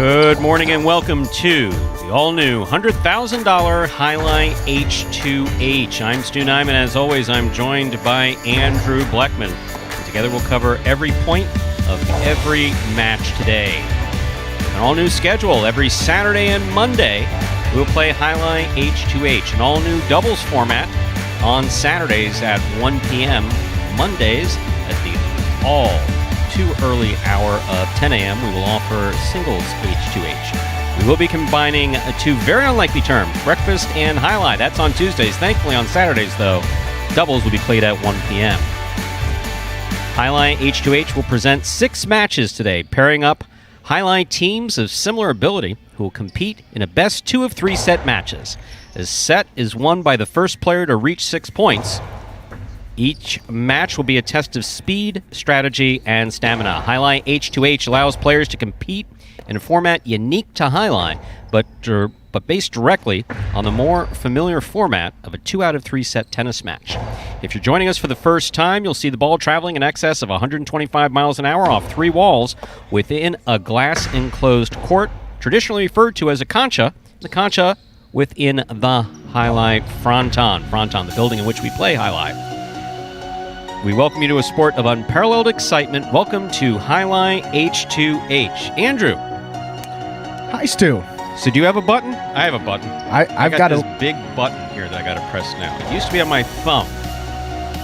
Good morning and welcome to the all-new $100,000 Highlight H2H. I'm Stu Nyman, and as always, I'm joined by Andrew Bleckman. And together we'll cover every point of every match today. An all-new schedule. Every Saturday and Monday, we'll play Highlight H2H, an all-new doubles format on Saturdays at 1 p.m., Mondays at the all-too-early hour of 10 a.m. We will offer singles H2H. We will be combining two very unlikely terms, breakfast and highlight. That's on Tuesdays. Thankfully, on Saturdays, though, doubles will be played at 1 p.m. Highlight H2H will present 6 matches today, pairing up highlight teams of similar ability who will compete in a best 2 of 3 set matches. A set is won by the first player to reach 6 points. Each match will be a test of speed, strategy, and stamina. Highlight H2H allows players to compete in a format unique to Highlight, but based directly on the more familiar format of a 2 out of 3 set tennis match. If you're joining us for the first time, you'll see the ball traveling in excess of 125 miles an hour off 3 walls within a glass-enclosed court, traditionally referred to as a concha. The concha within the Highlight Fronton, the building in which we play Highlight. We welcome you to a sport of unparalleled excitement. Welcome to Highlight H2H. Andrew. Hi, Stu. So do you have a button? I have a button. I've got this big button here that I got to press now. It used to be on my thumb.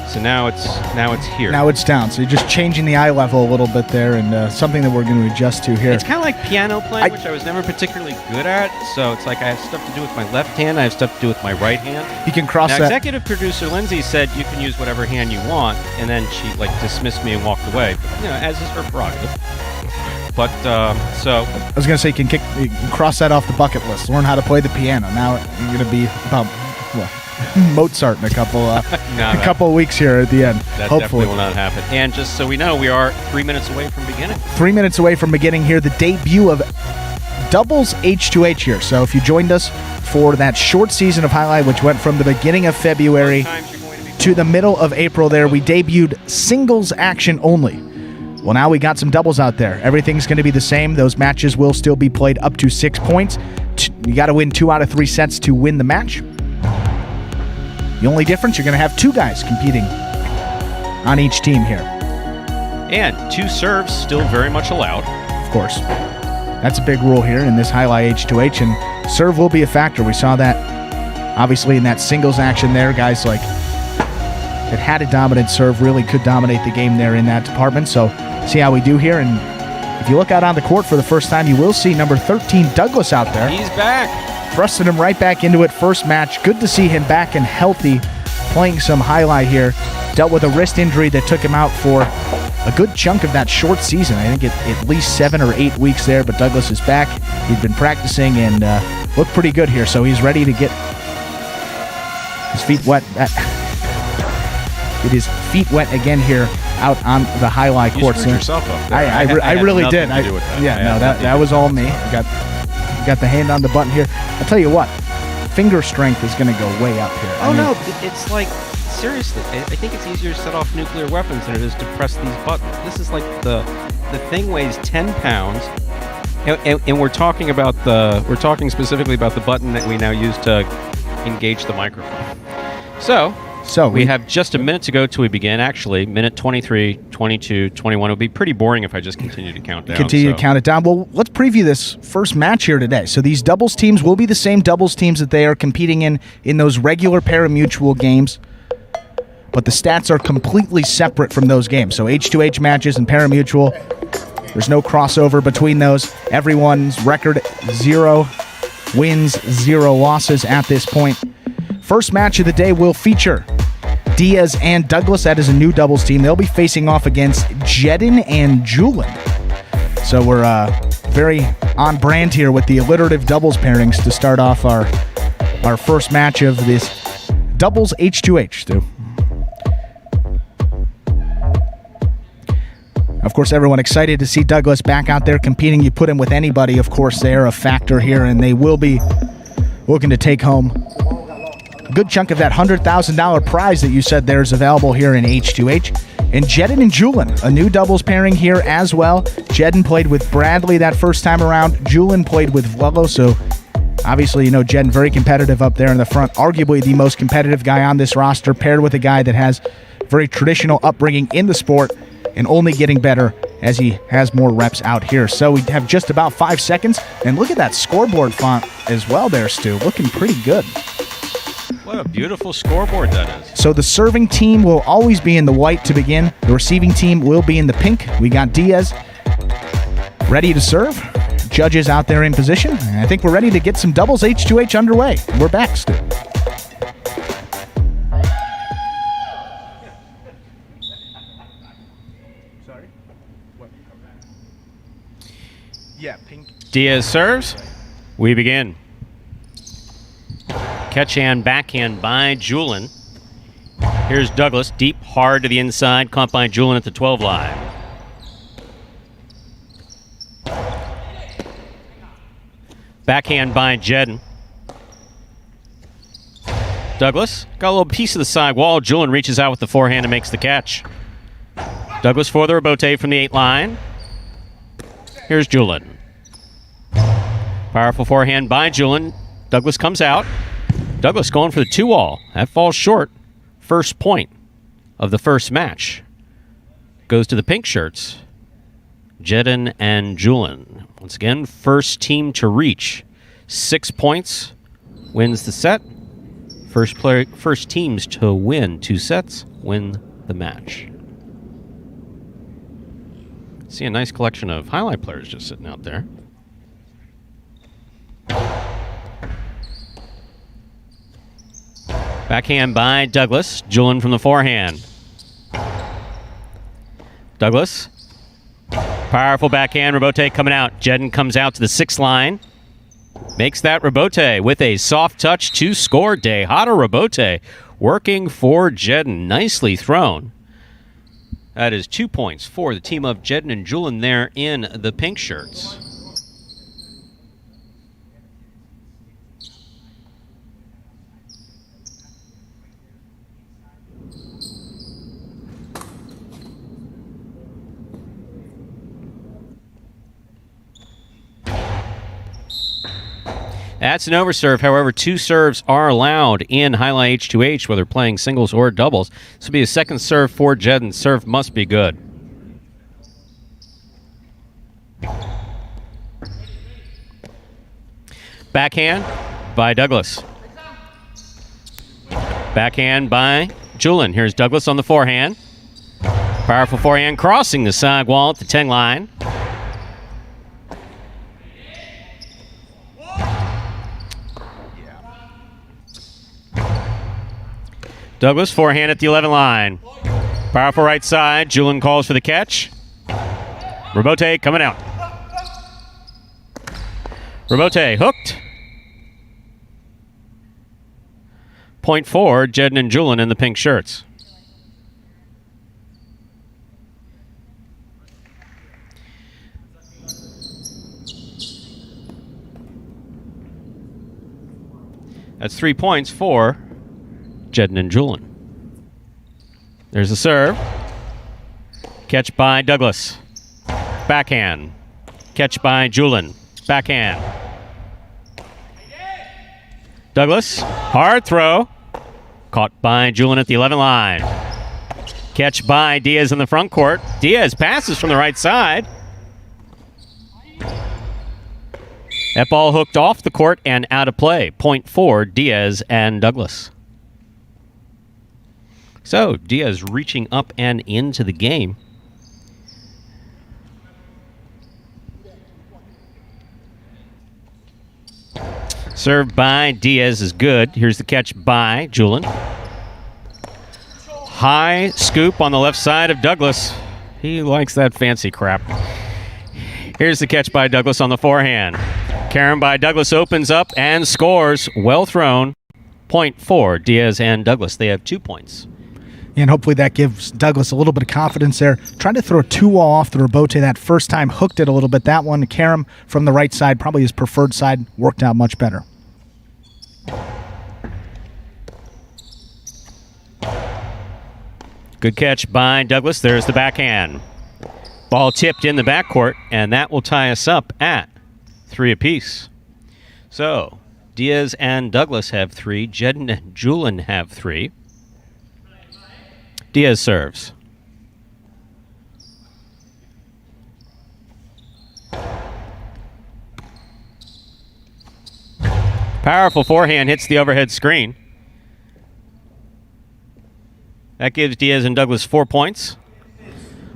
So now it's here. Now it's down. So you're just changing the eye level a little bit there, and something that we're going to adjust to here. It's kind of like piano playing, which I was never particularly good at. So it's like I have stuff to do with my left hand. I have stuff to do with my right hand. You can cross now, that. Executive producer Lindsay said you can use whatever hand you want, and then she dismissed me and walked away. But, as is her prerogative. But so I was going to say you can cross that off the bucket list. Learn how to play the piano. Now you're going to be about Mozart in a couple of weeks here at the end. That hopefully definitely will not happen. And just so we know, we are 3 minutes away from beginning. 3 minutes away from beginning here, the debut of doubles H2H here. So if you joined us for that short season of Highlight, which went from the beginning of February to the middle of April there, we debuted singles action only. Well, now we got some doubles out there. Everything's going to be the same. Those matches will still be played up to 6 points. You got to win 2 out of 3 sets to win the match. The only difference, you're going to have 2 guys competing on each team here. And 2 serves still very much allowed. Of course. That's a big rule here in this Highlight H2H, and serve will be a factor. We saw that, obviously, in that singles action there. Guys that had a dominant serve really could dominate the game there in that department. So see how we do here. And if you look out on the court for the first time, you will see number 13, Douglas, out there. He's back. Thrusted him right back into it first match. Good to see him back and healthy, playing some Highlight here. Dealt with a wrist injury that took him out for a good chunk of that short season. I think at least 7 or 8 weeks there, but Douglas is back. He'd been practicing and looked pretty good here, so he's ready to get his feet wet. Get his feet wet again here out on the Highlight court. You screwed yourself up there. I really did. That was all me. I got the hand on the button here. I'll tell you what, finger strength is going to go way up here. No, it's like, seriously, I think it's easier to set off nuclear weapons than it is to press these buttons. This is like the thing weighs 10 pounds, and we're talking talking specifically about the button that we now use to engage the microphone. So we have just a minute to go till we begin. Actually, minute 23, 22, 21. It would be pretty boring if I just continue to count down. To count it down. Well, let's preview this first match here today. So these doubles teams will be the same doubles teams that they are competing in those regular pari-mutuel games, but the stats are completely separate from those games. So H2H matches and pari-mutuel, there's no crossover between those. Everyone's record 0 wins, 0 losses at this point. First match of the day will feature Diaz and Douglas. That is a new doubles team. They'll be facing off against Jedin and Julin. So we're very on brand here with the alliterative doubles pairings to start off our first match of this doubles H2H, Stu. Of course, everyone excited to see Douglas back out there competing. You put him with anybody, of course, they're a factor here, and they will be looking to take home A good chunk of that $100,000 prize that you said there is available here in H2H. And Jedden and Julin, a new doubles pairing here as well. Jedden played with Bradley that first time around. Julin played with Vlelo, so obviously, you know, Jedden very competitive up there in the front. Arguably the most competitive guy on this roster, paired with a guy that has very traditional upbringing in the sport and only getting better as he has more reps out here. So we have just about 5 seconds. And look at that scoreboard font as well there, Stu. Looking pretty good. What a beautiful scoreboard that is. So the serving team will always be in the white to begin. The receiving team will be in the pink. We got Diaz ready to serve. Judges out there in position. And I think we're ready to get some doubles H2H underway. We're back, Stu. Sorry? What? Yeah, pink. Diaz serves. We begin. Catch-hand, backhand by Julin. Here's Douglas, deep, hard to the inside, caught by Julin at the 12 line. Backhand by Jedden. Douglas got a little piece of the side wall. Julin reaches out with the forehand and makes the catch. Douglas for the rebote from the 8 line. Here's Julin. Powerful forehand by Julin. Douglas comes out. Douglas going for the 2-all. That falls short. First point of the first match goes to the pink shirts, Jedden and Julin. Once again, first team to reach 6 points wins the set. First teams to win 2 sets win the match. See a nice collection of highlight players just sitting out there. Backhand by Douglas. Julin from the forehand. Douglas. Powerful backhand. Rebote coming out. Jedden comes out to the 6 line. Makes that rebote with a soft touch to score. Tejada rebote working for Jedden. Nicely thrown. That is 2 points for the team of Jedden and Julin there in the pink shirts. That's an overserve. However, 2 serves are allowed in Highlight H2H, whether playing singles or doubles. This will be a second serve for Jedden. Serve must be good. Backhand by Douglas. Backhand by Julin. Here's Douglas on the forehand. Powerful forehand crossing the side wall at the 10 line. Douglas, forehand at the 11 line. Powerful right side. Julin calls for the catch. Rebote coming out. Rebote hooked. Point for Jedden and Julin in the pink shirts. That's 3 points for Jedden and Julin. There's the serve. Catch by Douglas. Backhand. Catch by Julin. Backhand. Douglas. Hard throw. Caught by Julin at the 11 line. Catch by Diaz in the front court. Diaz passes from the right side. That ball hooked off the court and out of play. Point for Diaz and Douglas. So, Diaz reaching up and into the game. Serve by Diaz is good. Here's the catch by Julin. High scoop on the left side of Douglas. He likes that fancy crap. Here's the catch by Douglas on the forehand. Carom by Douglas opens up and scores. Well thrown. Point for Diaz and Douglas. They have 2 points. And hopefully that gives Douglas a little bit of confidence there. Trying to throw a 2-wall off the rebote that first time, hooked it a little bit. That one, Carom from the right side, probably his preferred side, worked out much better. Good catch by Douglas. There's the backhand. Ball tipped in the backcourt, and that will tie us up at 3 apiece. So, Diaz and Douglas have 3. Jedden and Julin have 3. Diaz serves. Powerful forehand hits the overhead screen. That gives Diaz and Douglas 4 points.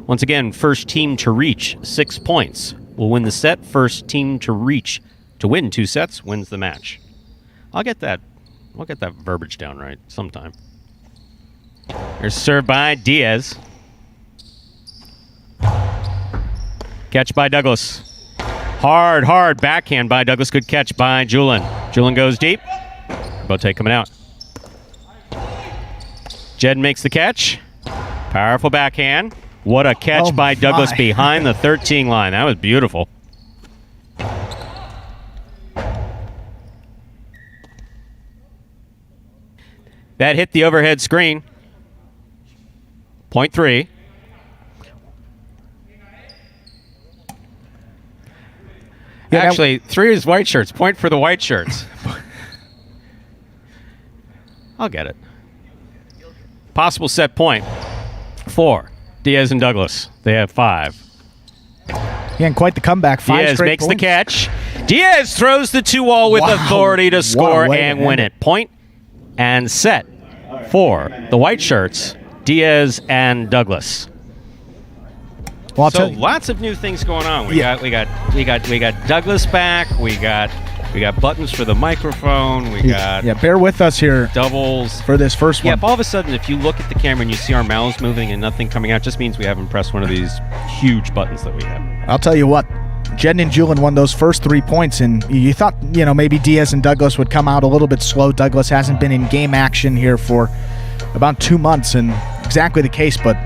Once again, first team to reach 6 points will win the set. First team to win 2 sets wins the match. I'll get that verbiage down right sometime. Here's serve by Diaz. Catch by Douglas. Hard backhand by Douglas. Good catch by Julin. Julin goes deep. Bote coming out. Jed makes the catch. Powerful backhand. What a catch by Douglas behind the 13 line. That was beautiful. That hit the overhead screen. Point 3. Yeah, actually, 3 is white shirts. Point for the white shirts. I'll get it. Possible set point. 4. Diaz and Douglas. They have 5. Yeah, and quite the comeback. 5 Diaz straight makes points. the catch. Diaz throws the 2-all with authority to score and win it. Point and set for the white shirts, Diaz and Douglas. Well, so lots of new things going on. We got Douglas back. We got buttons for the microphone. We got bear with us here. Doubles for this first one. Yeah, if all of a sudden, if you look at the camera and you see our mouths moving and nothing coming out, just means we haven't pressed one of these huge buttons that we have. I'll tell you what, Jedden and Julin won those first 3 points, and you thought, maybe Diaz and Douglas would come out a little bit slow. Douglas hasn't been in game action here for about 2 months, and exactly the case, but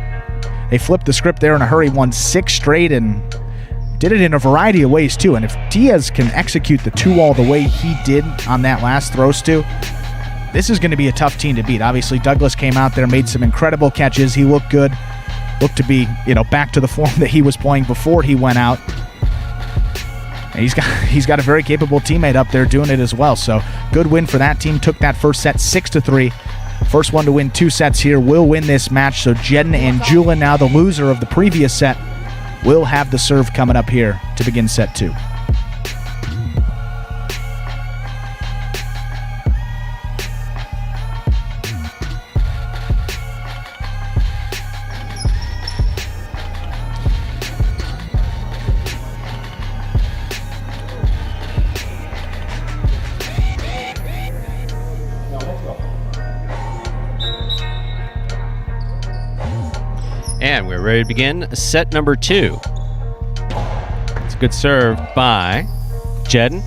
they flipped the script there in a hurry, won 6 straight, and did it in a variety of ways, too. And if Diaz can execute the 2-all the way he did on that last throw, Stu, this is going to be a tough team to beat. Obviously, Douglas came out there, made some incredible catches. He looked good. Looked to be, back to the form that he was playing before he went out. And he's got a very capable teammate up there doing it as well. So, good win for that team. Took that first set 6-3. First one to win 2 sets here will win this match. So, Jedden and Julin, now the loser of the previous set, will have the serve coming up here to begin set 2. And we're ready to begin set number 2. It's a good serve by Jedden.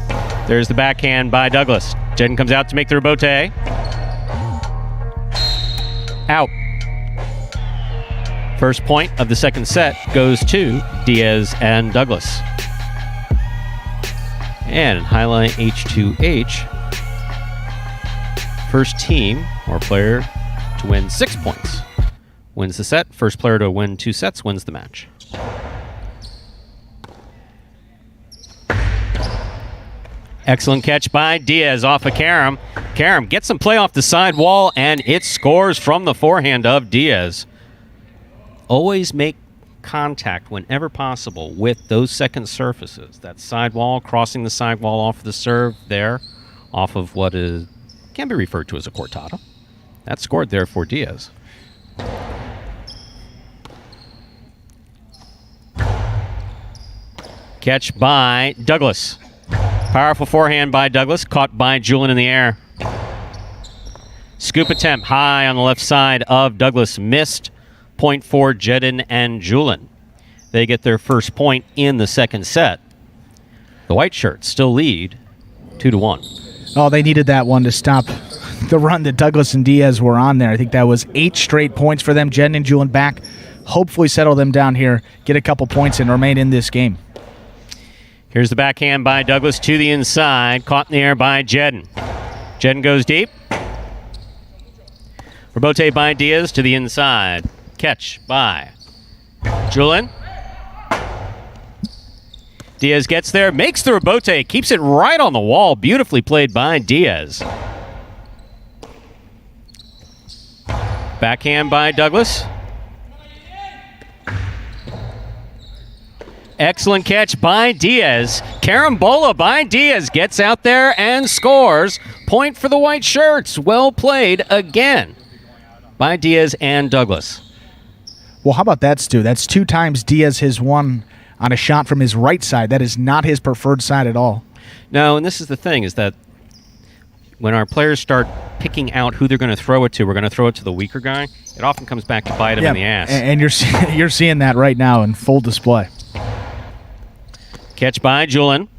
There's the backhand by Douglas. Jedden comes out to make the rebote. Out. First point of the second set goes to Diaz and Douglas. And highlight H2H. First team or player to win 6 points wins the set. First player to win 2 sets wins the match. Excellent catch by Diaz off of Karam. Karam gets some play off the side wall, and it scores from the forehand of Diaz. Always make contact whenever possible with those second surfaces. That side wall, crossing the side wall off the serve there, off of what can be referred to as a cortada. That scored there for Diaz. Catch by Douglas. Powerful forehand by Douglas, caught by Julin in the air. Scoop attempt high on the left side of Douglas, missed. Point for Jedden and Julin. They get their first point in the second set. The white shirts still lead 2-1. Oh, they needed that one to stop the run that Douglas and Diaz were on there. I think that was 8 straight points for them. Jedden and Julin back. Hopefully settle them down here, get a couple points, and remain in this game. Here's the backhand by Douglas to the inside. Caught in the air by Jedden. Jedden goes deep. Rebote by Diaz to the inside. Catch by Julin. Diaz gets there, makes the rebote, keeps it right on the wall. Beautifully played by Diaz. Backhand by Douglas. Excellent catch by Diaz. Carambola by Diaz gets out there and scores. Point for the white shirts. Well played again by Diaz and Douglas. Well, how about that, Stu? That's 2 times Diaz has won on a shot from his right side. That is not his preferred side at all. No, and this is the thing, is that when our players start picking out who they're going to throw it to, we're going to throw it to the weaker guy, it often comes back to bite him in the ass. And you're seeing that right now in full display. Catch by Julin.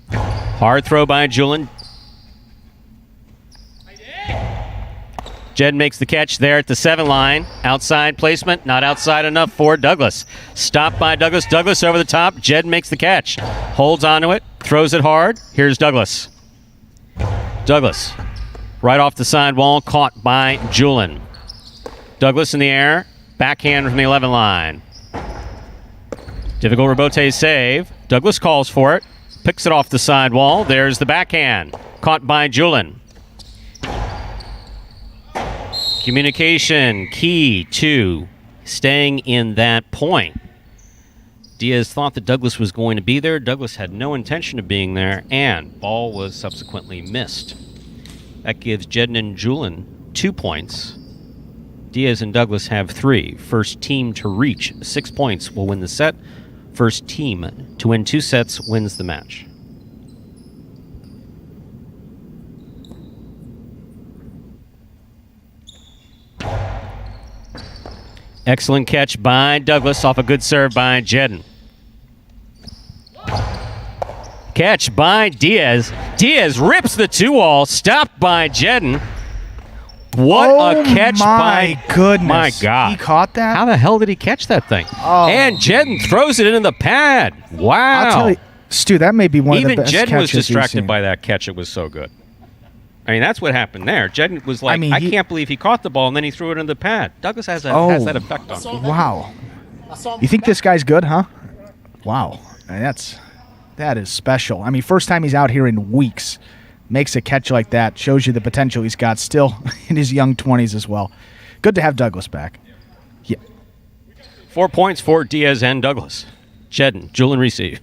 Hard throw by Julin. Jed makes the catch there at the 7 line. Outside placement, not outside enough for Douglas. Stopped by Douglas. Douglas over the top. Jed makes the catch. Holds onto it. Throws it hard. Here's Douglas. Douglas, right off the sidewall, caught by Julin. Douglas in the air. Backhand from the 11 line. Difficult rebote save. Douglas calls for it. Picks it off the sidewall. There's the backhand. Caught by Julin. Communication key to staying in that point. Diaz thought that Douglas was going to be there. Douglas had no intention of being there, and ball was subsequently missed. That gives Jedin and Julin 2 points. Diaz and Douglas have 3. First team to reach 6 points will win the set. First team to win 2 sets wins the match. Excellent catch by Douglas off a good serve by Jedin. Catch by Diaz. Diaz rips the 2-all, stopped by Jedin. What a catch by... my goodness. My God. He caught that? How the hell did he catch that thing? Oh. And Jedin throws it into the pad. Wow. I'll tell you, Stu, that may be one of the best catches Even Jedin was we've distracted seen. by that catch. It was so good. I mean, that's what happened there. Jedin was like, I he- can't believe he caught the ball, and then he threw it into the pad. Douglas has that effect on him. Wow. You think this guy's good, huh? Wow. I mean, that is special. I mean, first time he's out here in weeks. Makes a catch like that. Shows you the potential he's got still in his young 20s as well. Good to have Douglas back. Yeah. 4 points for Diaz and Douglas. Jedin, Julin receive.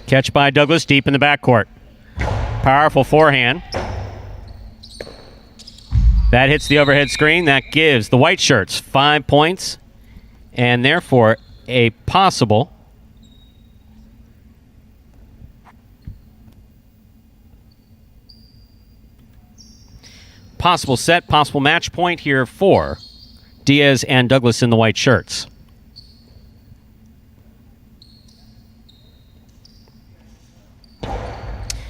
Catch by Douglas deep in the backcourt. Powerful forehand. That hits the overhead screen. That gives the white shirts 5 points, and therefore a possible set, possible match point here for Diaz and Douglas in the white shirts.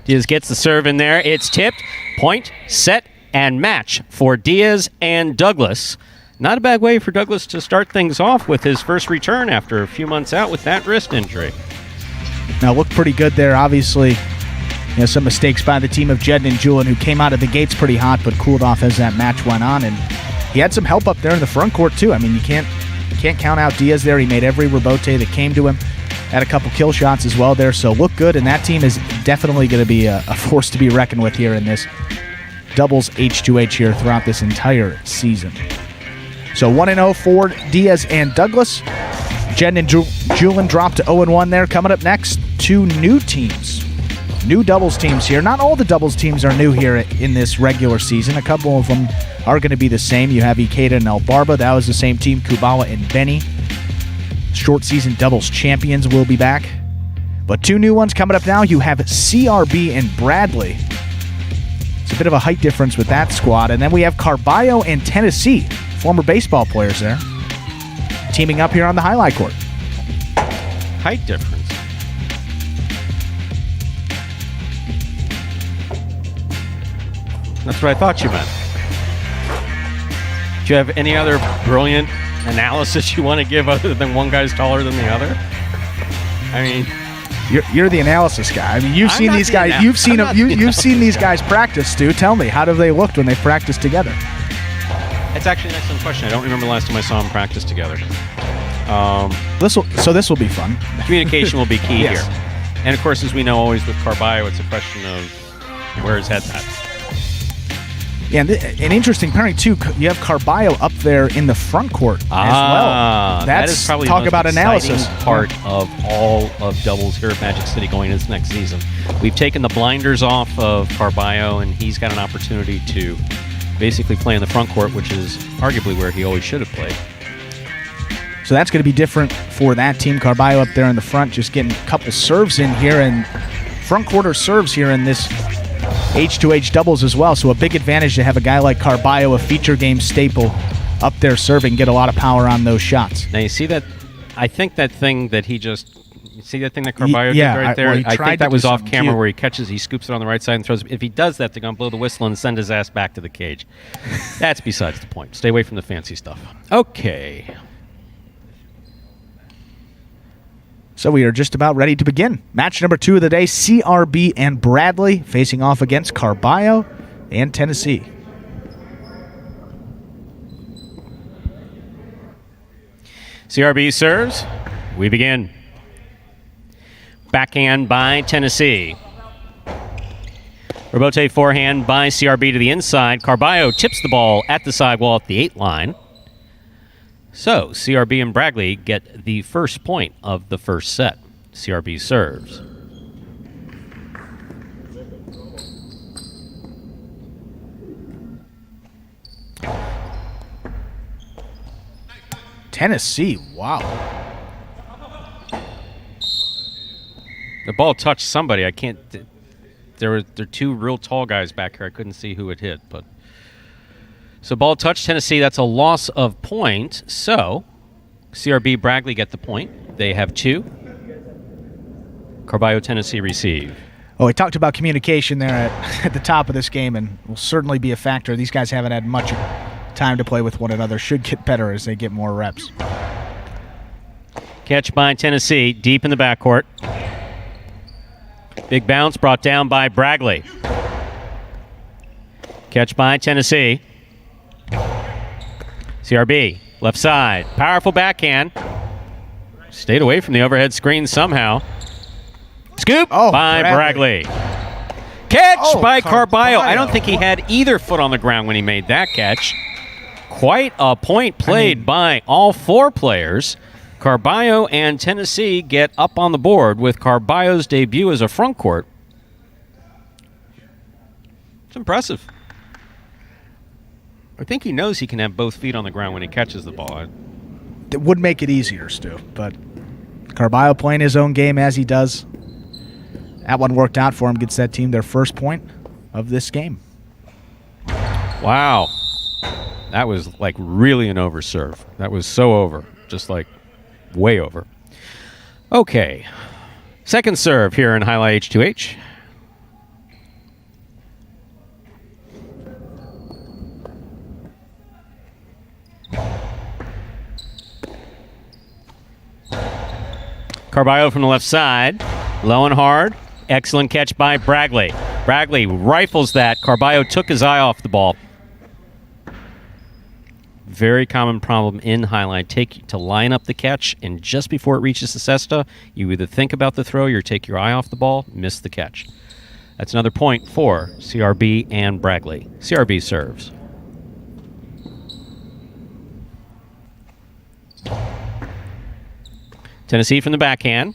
Diaz gets the serve in there. It's tipped. Point, set, and match for Diaz and Douglas. Not a bad way for Douglas to start things off with his first return after a few months out with that wrist injury. Now, looked pretty good there. Obviously, some mistakes by the team of Jedin and Julin, who came out of the gates pretty hot but cooled off as that match went on. And he had some help up there in the front court, too. I mean, you can't count out Diaz there. He made every rebote that came to him. Had a couple kill shots as well there, so looked good. And that team is definitely going to be a force to be reckoned with here in this doubles H2H here throughout this entire season. So 1-0 for Diaz and Douglas. Jedin and Julin dropped to 0-1 there. Coming up next, 2 new teams. New doubles teams here. Not all the doubles teams are new here in this regular season. A couple of them are going to be the same. You have Ikeda and El Barba. That was the same team. Kubawa and Benny. Short season doubles champions will be back. But 2 new ones coming up now. You have CRB and Bradley. It's a bit of a height difference with that squad. And then we have Carballo and Tennessee. Former baseball players there. Teaming up here on the highlight court. Height difference. That's what I thought you meant. Do you have any other brilliant analysis you want to give other than one guy's taller than the other? I mean, You're the analysis guy. I mean, you've seen these guys. You've seen them. You've seen these guys practice, Stu. Tell me, how have they looked when they practiced together? It's actually an excellent question. I don't remember the last time I saw them practice together. This will be fun. Communication will be key Yes. here. And of course, as we know, always with Carballo, it's a question of where his head's at. Yeah, and an interesting pairing too. You have Carballo up there in the front court as well. That is probably talk the most about analysis. exciting part of all of doubles here at Magic City going into next season. We've taken the blinders off of Carballo, and he's got an opportunity to basically play in the front court, which is arguably where he always should have played. So that's going to be different for that team. Carballo up there in the front, just getting a couple serves in here, and front quarter serves here in this H2H doubles as well. So a big advantage to have a guy like Carballo, a feature game staple, up there serving, get a lot of power on those shots. Now you see that? I think that thing that he just. You see that thing that Carballo Yeah, did right there? well, I think that was off something camera cute. where he catches, he scoops it on the right side and throws it. If he does that, they're going to blow the whistle and send his ass back to the cage. That's besides the point. Stay away from the fancy stuff. Okay. So we are just about ready to begin. Match number 2 of the day, CRB and Bradley facing off against Carballo and Tennessee. CRB serves. We begin. Backhand by Tennessee. Rebote forehand by CRB to the inside. Carballo tips the ball at the sidewall at the 8 line. So, CRB and Bradley get the first point of the first set. CRB serves. Tennessee, wow. The ball touched somebody. I can't. There are 2 real tall guys back here. I couldn't see who it hit, but so ball touched Tennessee. That's a loss of point. So CRB Bradley get the point. They have 2. Carballo Tennessee receive. Oh, we talked about communication there at the top of this game, and will certainly be a factor. These guys haven't had much time to play with one another. Should get better as they get more reps. Catch by Tennessee deep in the backcourt. Big bounce brought down by Bradley. Catch by Tennessee. CRB, left side. Powerful backhand. Stayed away from the overhead screen somehow. Scoop by Bradley. Catch by Carballo. I don't think he had either foot on the ground when he made that catch. Quite a point played by all 4 players. Carballo and Tennessee get up on the board with Carballo's debut as a front court. It's impressive. I think he knows he can have both feet on the ground when he catches the ball. It would make it easier, Stu, but Carballo playing his own game as he does. That one worked out for him, gets that team their first point of this game. Wow. That was like really an overserve. That was so over. Just like way over. Okay. Second serve here in Highlight H2H. Carballo from the left side. Low and hard. Excellent catch by Bradley. Bradley rifles that. Carballo took his eye off the ball. Very common problem in highlight. Take to line up the catch, and just before it reaches the cesta, you either think about the throw, or take your eye off the ball, miss the catch. That's another point for CRB and Bradley. CRB serves. Tennessee from the backhand.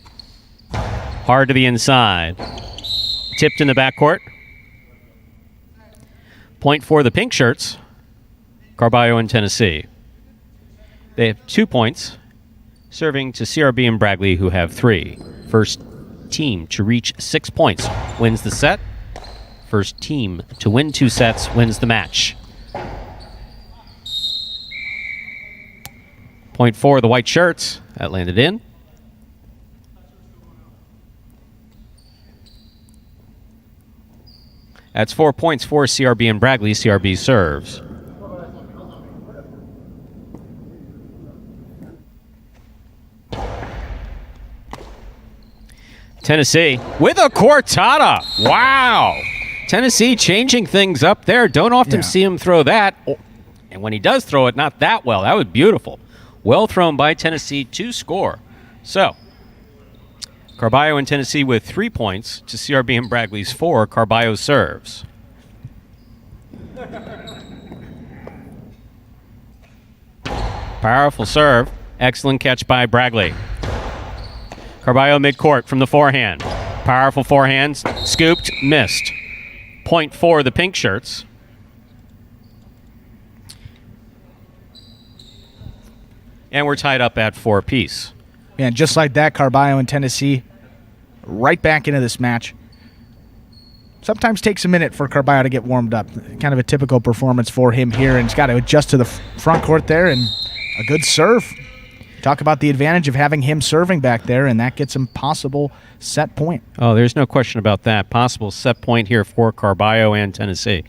Hard to the inside. Tipped in the backcourt. Point for the pink shirts. Carballo and Tennessee. They have 2 points, serving to CRB and Bradley, who have 3. First team to reach 6 points wins the set. First team to win 2 sets wins the match. Point for the white shirts. That landed in. That's 4 points for CRB and Bradley. CRB serves. Tennessee with a cortada. Wow. Tennessee changing things up there. Don't often see him throw that. And when he does throw it, not that well. That was beautiful. Well thrown by Tennessee to score. So, Carballo and Tennessee with 3 points to CRB and Bragley's 4. Carballo serves. Powerful serve. Excellent catch by Bragley. Carballo midcourt from the forehand. Powerful forehand. Scooped. Missed. Point for the pink shirts. And we're tied up at 4 apiece. And just like that, Carballo and Tennessee right back into this match. Sometimes takes a minute for Carballo to get warmed up. Kind of a typical performance for him here, and he's got to adjust to the front court there, and a good serve. Talk about the advantage of having him serving back there, and that gets him possible set point. Oh, there's no question about that. Possible set point here for Carballo and Tennessee.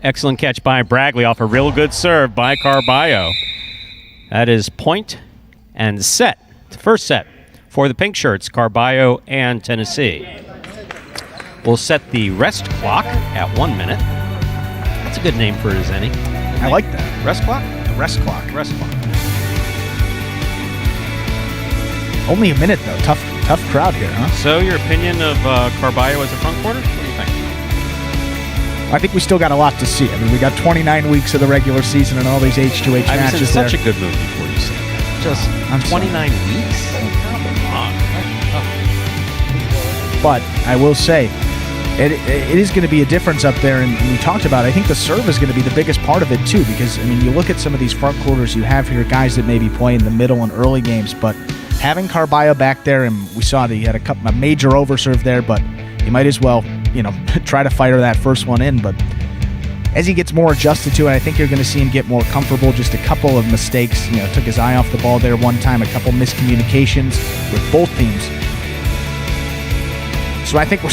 Excellent catch by Bragley off a real good serve by Carballo. That is point and set. First set for the pink shirts, Carballo and Tennessee. We'll set the rest clock at 1 minute. That's a good name for a Zenny. I like that. Rest clock? The rest clock. Rest clock. Only a minute, though. Tough crowd here, huh? So your opinion of Carballo as a front courter? What do you think? I think we still got a lot to see. I mean, we got 29 weeks of the regular season and all these H2H matches It's there. such a good move before you say that. I'm 29 weeks? But I will say, it is going to be a difference up there, and we talked about it. I think the serve is going to be the biggest part of it, too, because, I mean, you look at some of these front quarters you have here, guys that maybe play in the middle and early games, but having Carballo back there, and we saw that he had a major overserve there, but he might as well, try to fire that first one in. But as he gets more adjusted to it, I think you're going to see him get more comfortable. Just a couple of mistakes, took his eye off the ball there one time, a couple miscommunications with both teams. So I think we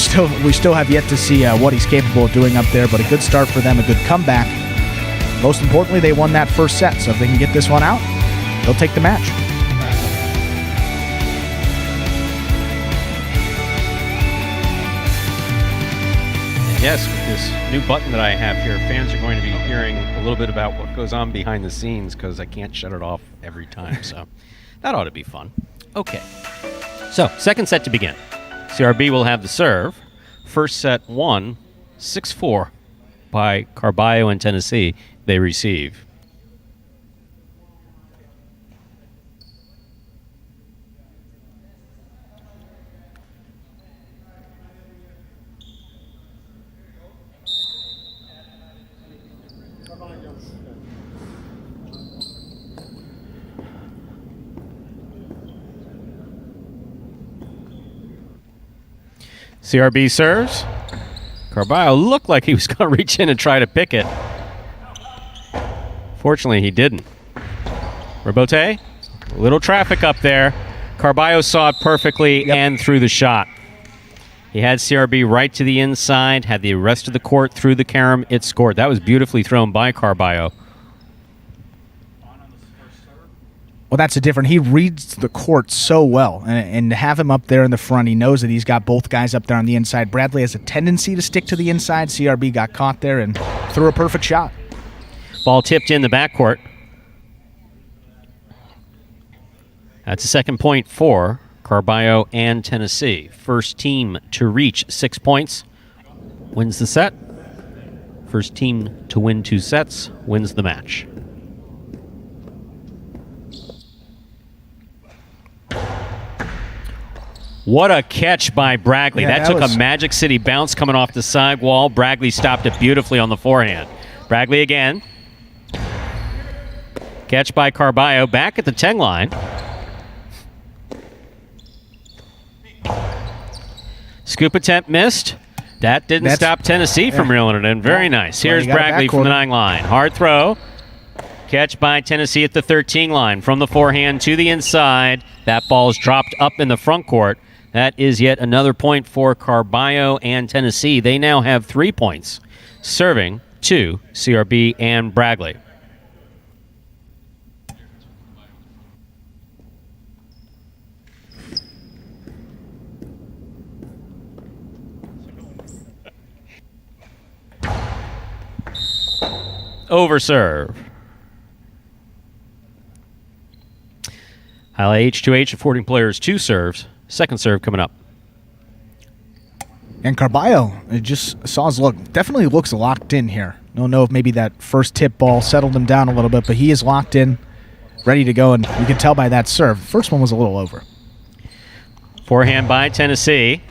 still have yet to see what he's capable of doing up there, but a good start for them, a good comeback. Most importantly, they won that first set, so if they can get this one out, they'll take the match. Yes, with this new button that I have here, fans are going to be hearing a little bit about what goes on behind the scenes because I can't shut it off every time. So that ought to be fun. Okay. So, second set to begin. CRB will have the serve. First set won 6-4 by Carballo and Tennessee. They receive. CRB serves. Carballo looked like he was going to reach in and try to pick it. Fortunately, he didn't. Rabote, a little traffic up there. Carballo saw it perfectly and threw the shot. He had CRB right to the inside, had the rest of the court through the carom. It scored. That was beautifully thrown by Carballo. Well, that's a different. He reads the court so well, and to have him up there in the front, he knows that he's got both guys up there on the inside. Bradley has a tendency to stick to the inside. CRB got caught there and threw a perfect shot. Ball tipped in the backcourt. That's a second point for Carballo and Tennessee. First team to reach 6 points wins the set. First team to win 2 sets wins the match. What a catch by Bragley. Yeah, that took a Magic City bounce coming off the side wall. Bragley stopped it beautifully on the forehand. Bragley again. Catch by Carballo back at the 10 line. Scoop attempt missed. That didn't stop Tennessee from reeling it in. Very nice. Here's Bragley from the 9 line. Hard throw. Catch by Tennessee at the 13 line. From the forehand to the inside. That ball's dropped up in the front court. That is yet another point for Carballo and Tennessee. They now have 3 points, serving to CRB and Bragley. Over serve. Jai-Alai H2H affording players 2 serves. Second serve coming up. And Carballo, it just saw his look. Definitely looks locked in here. I don't know if maybe that first tip ball settled him down a little bit, but he is locked in, ready to go, and you can tell by that serve. First one was a little over. Forehand by Tennessee.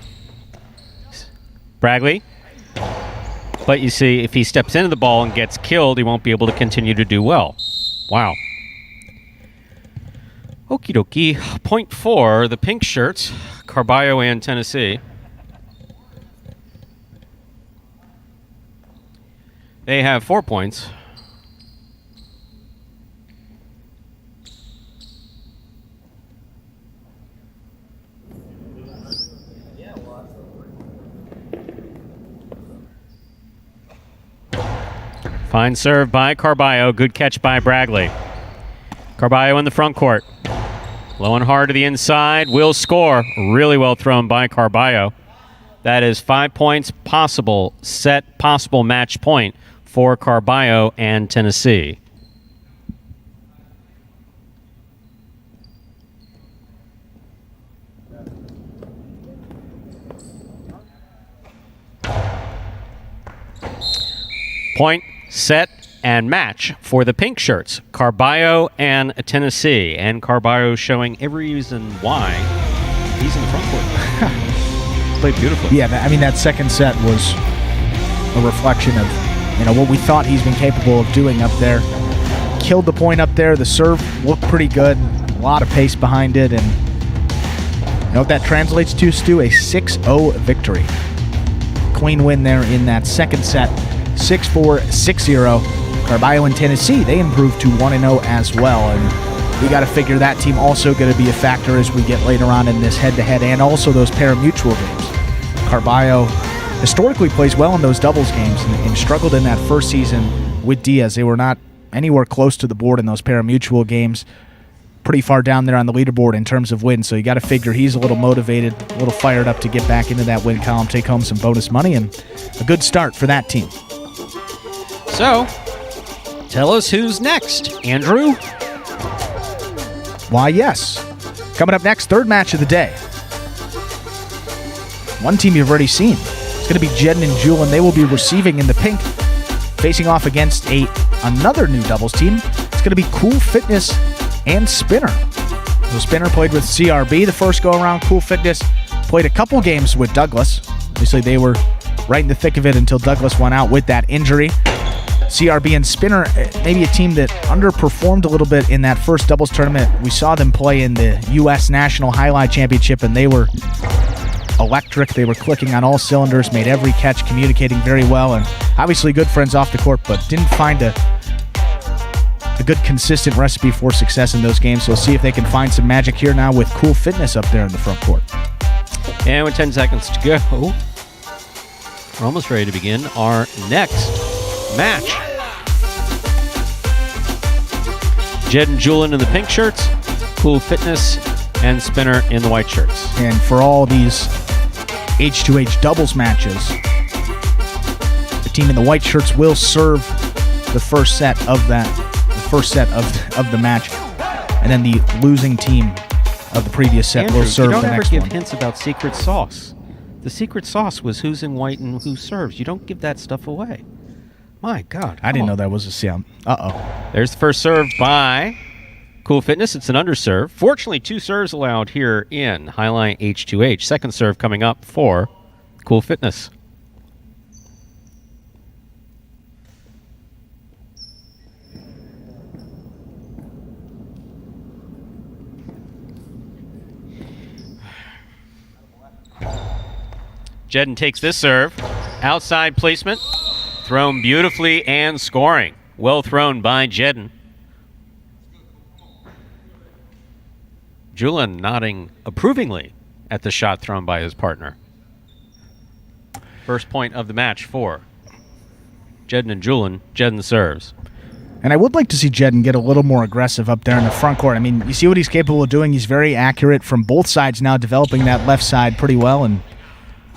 Bragley. But you see, if he steps into the ball and gets killed, he won't be able to continue to do well. Wow. Okie dokie. Point 4, the pink shirts, Carballo and Tennessee. They have 4 points. Fine serve by Carballo. Good catch by Bragley. Carballo in the front court. Low and hard to the inside. Will score. Really well thrown by Carballo. That is 5 points possible. Set possible match point for Carballo and Tennessee. Point, set, and match for the pink shirts, Carballo and Tennessee. And Carballo showing every reason why he's in the front court. Played beautifully. Yeah, I mean, that second set was a reflection of what we thought he's been capable of doing up there. Killed the point up there. The serve looked pretty good. A lot of pace behind it. And you know what that translates to, Stu? A 6-0 victory. Clean win there in that second set. 6-4, 6-0. Carballo and Tennessee, they improved to 1-0 as well. And we got to figure that team also going to be a factor as we get later on in this head-to-head and also those pari-mutuel games. Carballo historically plays well in those doubles games and struggled in that first season with Diaz. They were not anywhere close to the board in those pari-mutuel games. Pretty far down there on the leaderboard in terms of wins, so you got to figure he's a little motivated, a little fired up to get back into that win column, take home some bonus money, and a good start for that team. So, tell us who's next, Andrew? Why, yes. Coming up next, third match of the day. One team you've already seen. It's going to be Jedden and Julian. They will be receiving in the pink, facing off against another new doubles team. It's going to be Cool Fitness and Spinner. So Spinner played with CRB the first go-around. Cool Fitness played a couple games with Douglas. Obviously, they were right in the thick of it until Douglas went out with that injury. CRB and Spinner, maybe a team that underperformed a little bit in that first doubles tournament. We saw them play in the U.S. National Jai-Alai Championship, and they were electric. They were clicking on all cylinders, made every catch, communicating very well, and obviously good friends off the court, but didn't find a good consistent recipe for success in those games. So we'll see if they can find some magic here now with Cool Fitness up there in the front court. And with 10 seconds to go, we're almost ready to begin our next match. Jed and Julian in the pink shirts, Cool Fitness and Spinner in the white shirts. And for all these H2H doubles matches, the team in the white shirts will serve the first set of the match, and then the losing team of the previous set will serve the next one. You don't ever give hints about secret sauce. The secret sauce was who's in white and who serves. You don't give that stuff away. My God. I didn't know that was a sound. Uh-oh. There's the first serve by Cool Fitness. It's an underserve. Fortunately, 2 serves allowed here in Jai-Alai H2H. Second serve coming up for Cool Fitness. Jedden takes this serve. Outside placement. Thrown beautifully and scoring. Well thrown by Jedden. Julian nodding approvingly at the shot thrown by his partner. First point of the match for Jedden and Julian. Jedden serves. And I would like to see Jedden get a little more aggressive up there in the front court. I mean, you see what he's capable of doing. He's very accurate from both sides now, developing that left side pretty well, and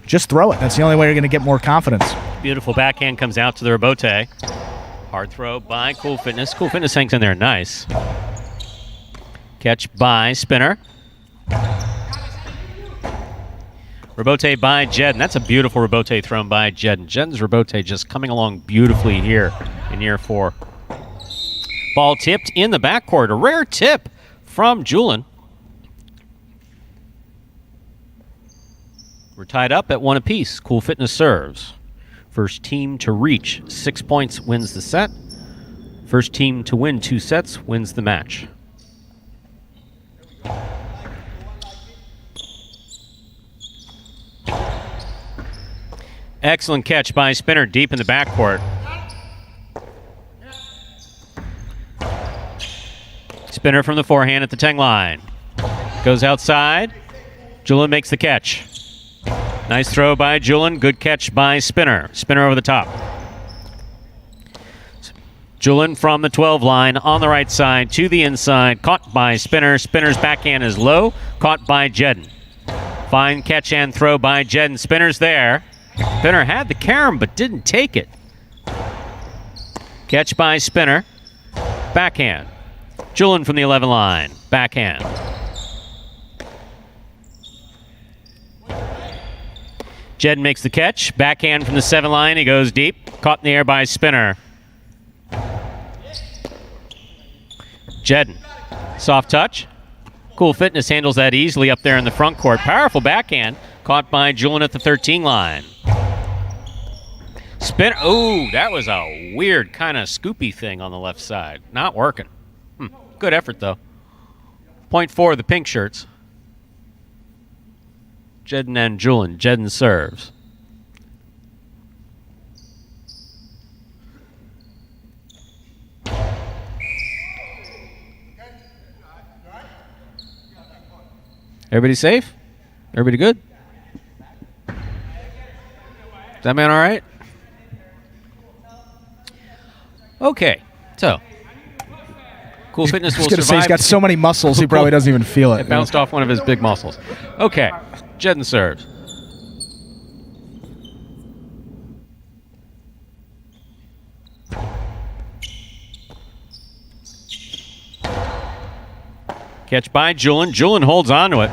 just throw it. That's the only way you're going to get more confidence. Beautiful backhand comes out to the rebote. Hard throw by Cool Fitness. Cool Fitness hangs in there. Nice. Catch by Spinner. Rebote by Jedden. That's a beautiful rebote thrown by Jedden. Jedden's rebote just coming along beautifully here in year 4. Ball tipped in the backcourt. A rare tip from Julian. We're tied up at 1 apiece. Cool Fitness serves. First team to reach 6 points wins the set. First team to win 2 sets wins the match. Excellent catch by Spinner deep in the backcourt. Spinner from the forehand at the 10 line. Goes outside. Julian makes the catch. Nice throw by Julian. Good catch by Spinner. Spinner over the top. Julian from the 12 line on the right side to the inside. Caught by Spinner. Spinner's backhand is low. Caught by Jedden. Fine catch and throw by Jedden. Spinner's there. Spinner had the carom but didn't take it. Catch by Spinner. Backhand. Julian from the 11 line. Backhand. Jedden makes the catch. Backhand from the 7 line. He goes deep. Caught in the air by Spinner. Jedden. Soft touch. Cool Fitness handles that easily up there in the front court. Powerful backhand. Caught by Julian at the 13 line. Spinner. Ooh, that was a weird kind of scoopy thing on the left side. Not working. Good effort, though. Point for the pink shirts. Jedden and Julian. Jedden serves. Everybody safe? Everybody good? Is that man all right? Okay, so Cool Fitness will survive. He's got so many muscles, he probably doesn't even feel it. It bounced off one of his big muscles. Okay, Jedden serves. Catch by Julian. Julian holds on to it.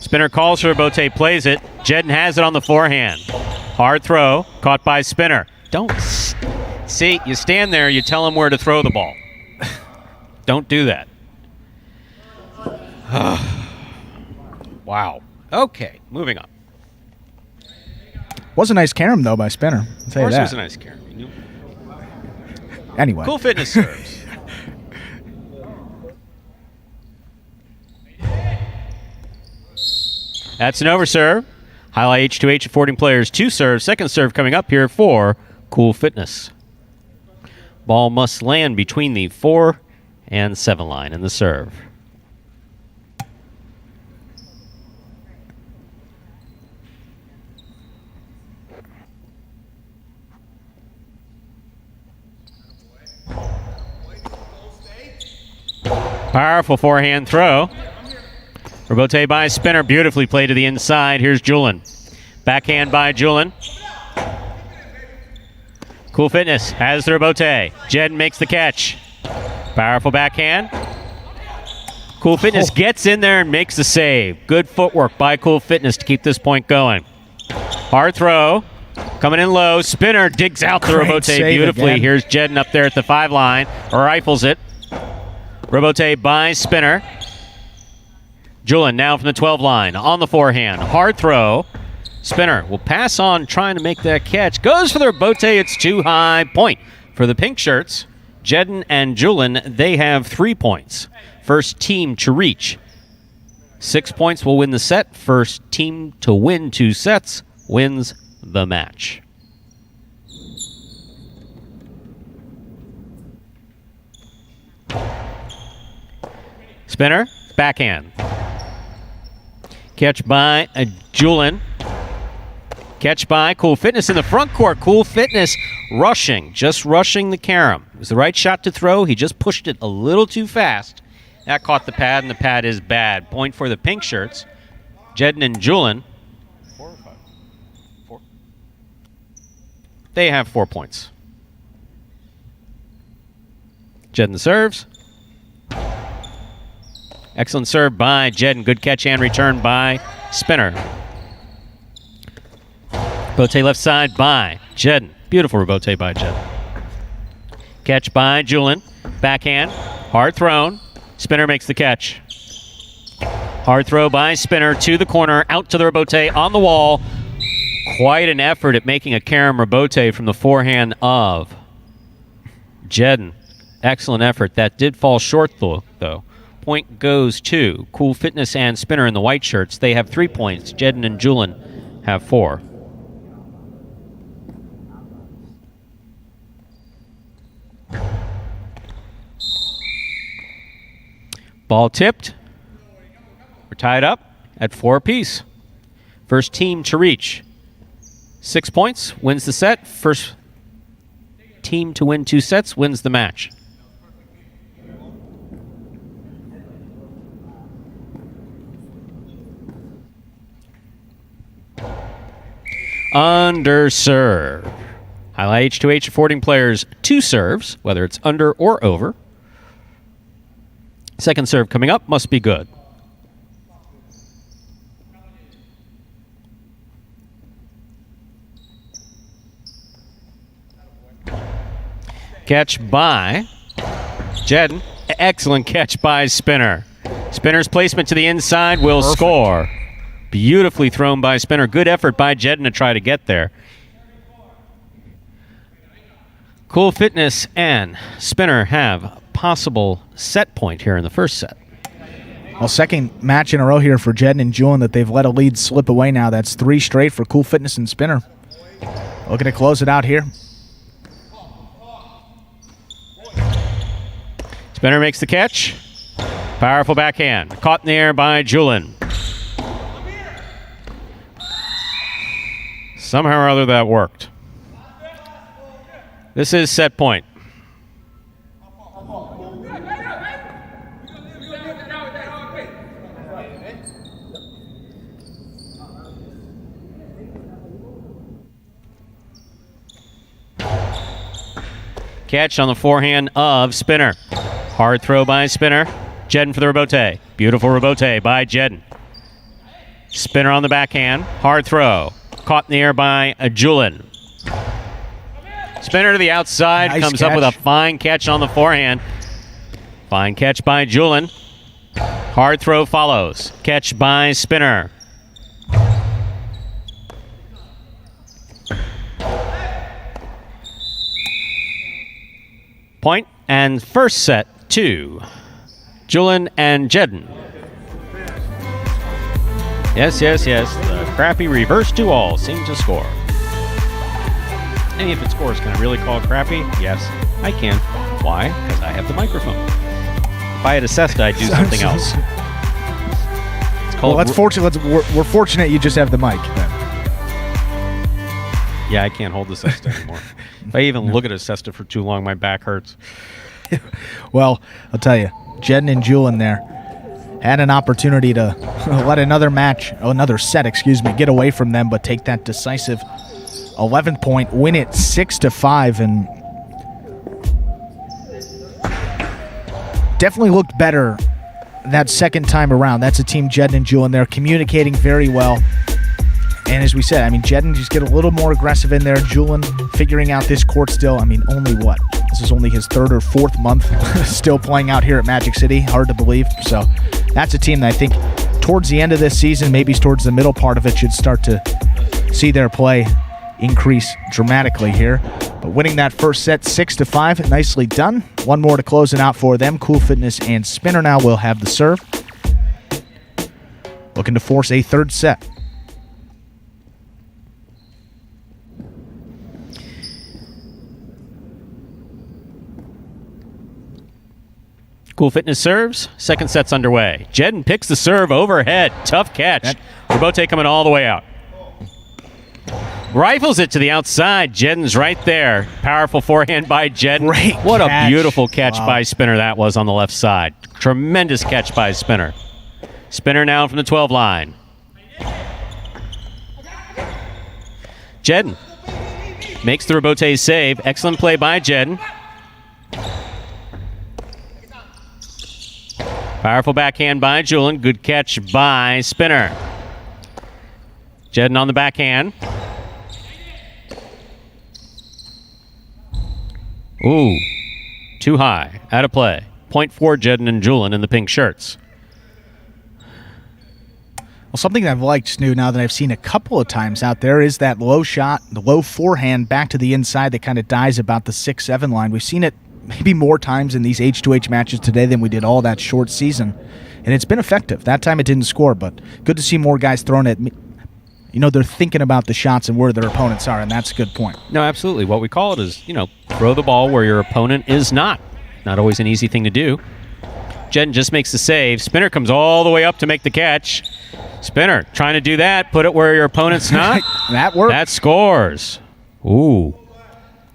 Spinner calls for Bote, plays it. Jedden has it on the forehand. Hard throw, caught by Spinner. Don't see, you stand there, you tell him where to throw the ball. Don't do that. Wow. Okay, moving on. Was a nice carom, though, by Spinner. I'll tell you that. Of course it was a nice carom. Anyway. Cool Fitness serves. That's an overserve. Highlight H2H affording players 2 serves. Second serve coming up here for Cool Fitness. Ball must land between the 4 and 7 line in the serve. Powerful forehand throw. Rebote by Spinner, beautifully played to the inside. Here's Julian. Backhand by Julian. Cool Fitness has the rebote. Jedden makes the catch. Powerful backhand. Cool Fitness gets in there and makes the save. Good footwork by Cool Fitness to keep this point going. Hard throw. Coming in low. Spinner digs out the rebote beautifully. Again. Here's Jedden up there at the 5 line. Rifles it. Rebote by Spinner. Julian now from the 12 line on the forehand. Hard throw. Spinner will pass on trying to make that catch. Goes for the rebote. It's too high. Point for the pink shirts. Jedden and Julian, they have 3 points. First team to reach 6 points will win the set. First team to win 2 sets wins the match. Spinner, backhand. Catch by Julian. Catch by Cool Fitness in the front court. Cool Fitness rushing, just rushing the carom. It was the right shot to throw. He just pushed it a little too fast. That caught the pad, and the pad is bad. Point for the pink shirts. Jedden and Julian. 4 or 5? 4. They have 4 points. Jedden serves. Excellent serve by Jedden. Good catch and return by Spinner. Rebote left side by Jedden. Beautiful rebote by Jedden. Catch by Julin. Backhand. Hard thrown. Spinner makes the catch. Hard throw by Spinner to the corner. Out to the rebote on the wall. Quite an effort at making a carom rebote from the forehand of Jedden. Excellent effort. That did fall short, though. Point goes to Cool Fitness and Spinner in the white shirts. They have 3 points. Jedden and Julin have 4. Ball tipped. We're tied up at 4 apiece. First team to reach 6 points wins the set. First team to win 2 sets wins the match. Under serve. Highlight H2H affording players 2 serves, whether it's under or over. Second serve coming up must be good. Catch by Jedden. Excellent catch by Spinner. Spinner's placement to the inside will score. Beautifully thrown by Spinner. Good effort by Jedden to try to get there. Cool Fitness and Spinner have possible set point here in the first set. Well, second match in a row here for Jedden and Julin that they've let a lead slip away now. That's 3 straight for Cool Fitness and Spinner. Looking to close it out here. Spinner makes the catch. Powerful backhand. Caught in the air by Julin. Somehow or other that worked. This is set point. Catch on the forehand of Spinner. Hard throw by Spinner. Jedden for the rebote. Beautiful rebote by Jedden. Spinner on the backhand. Hard throw. Caught in the air by Julin. Spinner to the outside. Nice comes catch. up with a fine catch on the forehand. Fine catch by Julin. Hard throw follows. Catch by Spinner. Point and first set to Julin and Jedden. Yes, yes, yes. The crappy reverse 2-all seem to score. And if it scores, can I really call it crappy? Yes, I can. Why? Because I have the microphone. If I had a Cesta, I'd do something else. It's called. Well, that's fortunate. We're fortunate you just have the mic then. Yeah, I can't hold the Cesta anymore. If I even look at a Cesta for too long, my back hurts. Well, I'll tell you, Jedden and Julin there had an opportunity to let another set, get away from them, but take that decisive 11th point, win it 6-5, and definitely looked better that second time around. That's a team, Jedden and Julin. They're communicating very well. And as we said, Jedden just get a little more aggressive in there. Julin figuring out this court still. Only what? This is only his 3rd or 4th month still playing out here at Magic City. Hard to believe. So that's a team that I think towards the end of this season, maybe towards the middle part of it, should start to see their play increase dramatically here. But winning that first set 6-5, nicely done. One more to close it out for them. Cool Fitness and Spinner now will have the serve. Looking to force a third set. Cool Fitness serves. Second set's underway. Jedden picks the serve overhead. Tough catch. Rebote coming all the way out. Rifles it to the outside. Jedden's right there. Powerful forehand by Jedden. Great What catch. a beautiful catch Wow. by Spinner that was on the left side. Tremendous catch by Spinner. Spinner now from the 12 line. Jedden Makes the rebote save. Excellent play by Jedden. Powerful backhand by Julian. Good catch by Spinner. Jedden on the backhand. Ooh, too high. Out of play. Point for Jedden and Julian in the pink shirts. Well, something I've liked, Snoo, now that I've seen a couple of times out there is that low shot, the low forehand back to the inside that kind of dies about the 6-7 line. We've seen it maybe more times in these H2H matches today than we did all that short season. And it's been effective. That time it didn't score, but good to see more guys throwing it. You know, they're thinking about the shots and where their opponents are, and that's a good point. No, absolutely. What we call it is, throw the ball where your opponent is not. Not always an easy thing to do. Jedden just makes the save. Spinner comes all the way up to make the catch. Spinner trying to do that. Put it where your opponent's not. That worked. That scores. Ooh,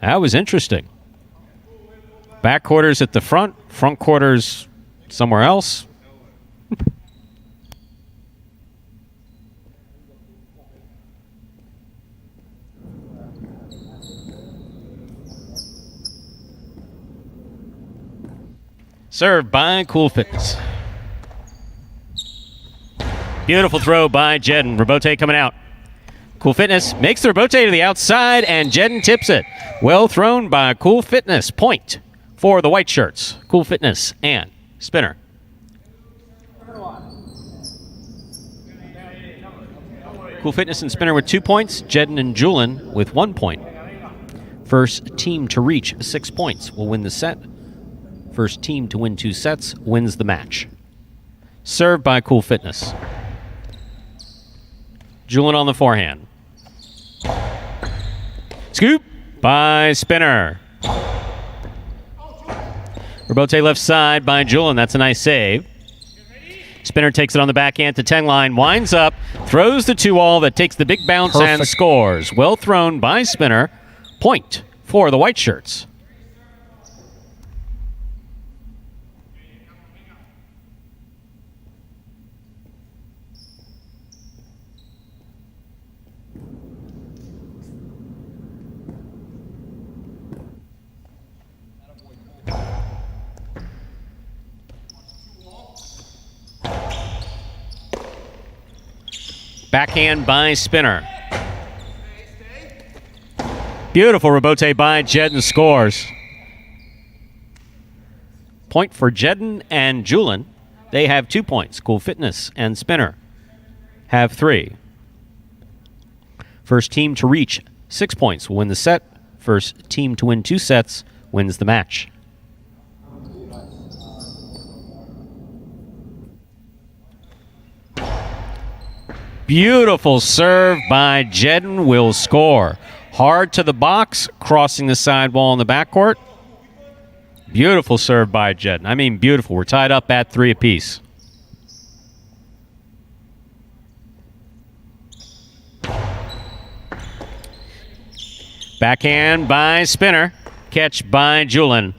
that was interesting. Back quarters at the front quarters somewhere else. Served by Cool Fitness. Beautiful throw by Jedden. Rebote coming out. Cool Fitness makes the rebote to the outside, and Jedden tips it. Well thrown by Cool Fitness. Point for the white shirts. Cool Fitness and Spinner. Cool Fitness and Spinner with 2 points. Jedden and Julian with 1 point. First team to reach 6 points will win the set. First team to win 2 sets wins the match. Served by Cool Fitness. Julian on the forehand. Scoop by Spinner. Rebote left side by Julian. That's a nice save. Spinner takes it on the backhand to 10 line. Winds up. Throws the 2-all that takes the big bounce. Perfect. And scores. Well thrown by Spinner. Point for the white shirts. Backhand by Spinner. Beautiful rebote by Jedden. Scores. Point for Jedden and Julian. They have 2 points. Cool Fitness and Spinner have 3. First team to reach 6 points will win the set. First team to win 2 sets wins the match. Beautiful serve by Jedden will score. Hard to the box, crossing the sidewall in the backcourt. Beautiful serve by Jedden. I mean, beautiful. We're tied up at 3 apiece. Backhand by Spinner. Catch by Julian.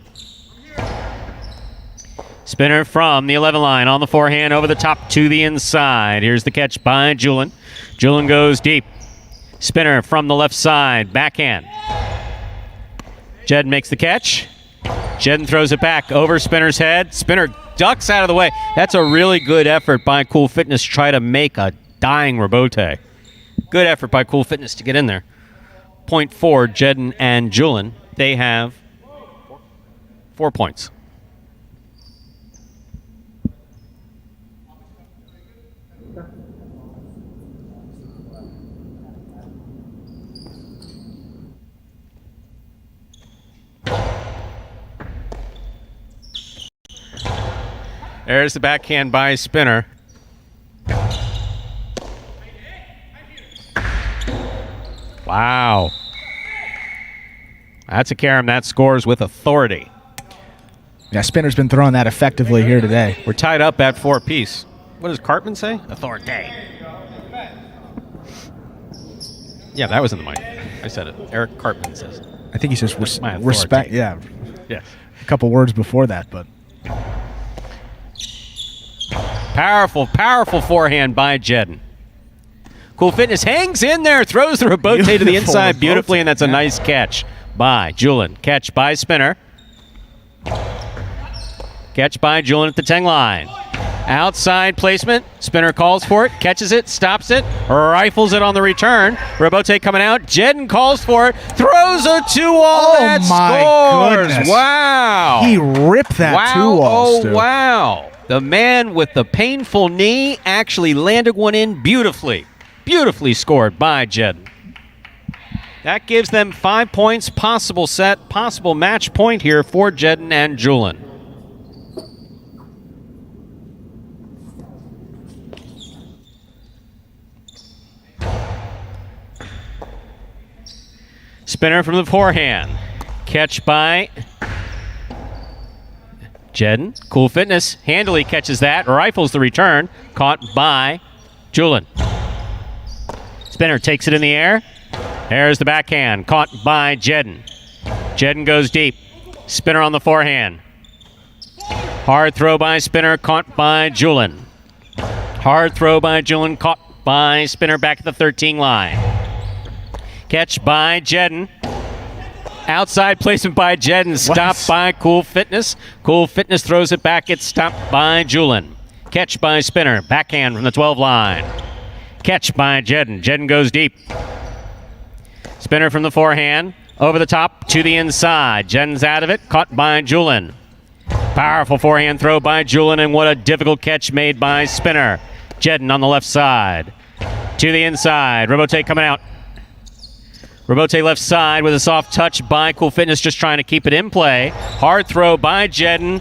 Spinner from the 11 line on the forehand over the top to the inside. Here's the catch by Julian. Julian goes deep. Spinner from the left side. Backhand. Jedden makes the catch. Jedden throws it back over Spinner's head. Spinner ducks out of the way. That's a really good effort by Cool Fitness to try to make a dying rebote. Good effort by Cool Fitness to get in there. Point for Jedden and Julian. They have 4 points. There's the backhand by Spinner. Wow. That's a carom that scores with authority. Yeah, Spinner's been throwing that effectively here today. We're tied up at 4 apiece. What does Cartman say? Authority. Yeah, that was in the mic. I said it. Eric Cartman says it. I think he says respect. Yeah. Yeah. A couple words before that, but... Powerful, powerful forehand by Jedden. Cool Fitness hangs in there, throws the rebote to the Beautiful inside beautifully, rebote, and that's a nice catch by Julian. Catch by Spinner. Catch by Julian at the 10 line. Outside placement. Spinner calls for it, catches it, stops it, rifles it on the return. Rebote coming out. Jedden calls for it, throws a 2-all. Oh, that my scores. goodness. Wow. He ripped that wow. 2-all, Oh, Stu. wow. The man with the painful knee actually landed one in beautifully. Beautifully scored by Jedden. That gives them 5 points, possible set, possible match point here for Jedden and Julian. Spinner from the forehand. Catch by Jedden. Cool Fitness handily catches that, rifles the return. Caught by Julian. Spinner takes it in the air. There's the backhand. Caught by Jedden. Jedden goes deep. Spinner on the forehand. Hard throw by Spinner, caught by Julian. Hard throw by Julian, caught by Spinner back at the 13 line. Catch by Jedden. Outside placement by Jedden. Stopped by Cool Fitness. Cool Fitness throws it back. It's stopped by Julian. Catch by Spinner. Backhand from the 12 line. Catch by Jedden. Jedden goes deep. Spinner from the forehand. Over the top to the inside. Jedden's out of it. Caught by Julian. Powerful forehand throw by Julian, and what a difficult catch made by Spinner. Jedden on the left side. To the inside. Rebote coming out. Rebote left side with a soft touch by Cool Fitness, just trying to keep it in play. Hard throw by Jedden.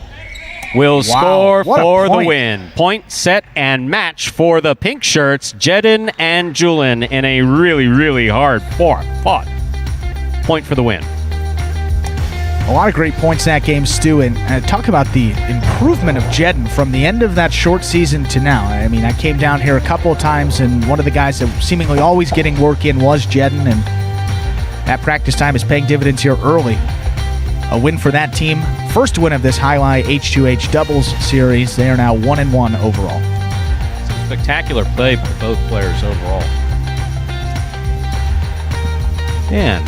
Will score for the win. Point, set, and match for the pink shirts, Jedden and Julian, in a really, really hard fought. Point for the win. A lot of great points in that game, Stu, and talk about the improvement of Jedden from the end of that short season to now. I mean, I came down here a couple of times, and one of the guys that seemingly always getting work in was Jedden, and that practice time is paying dividends here early. A win for that team. First win of this Jai-Alai H2H doubles series. They are now 1-1 overall. Some spectacular play by both players overall. And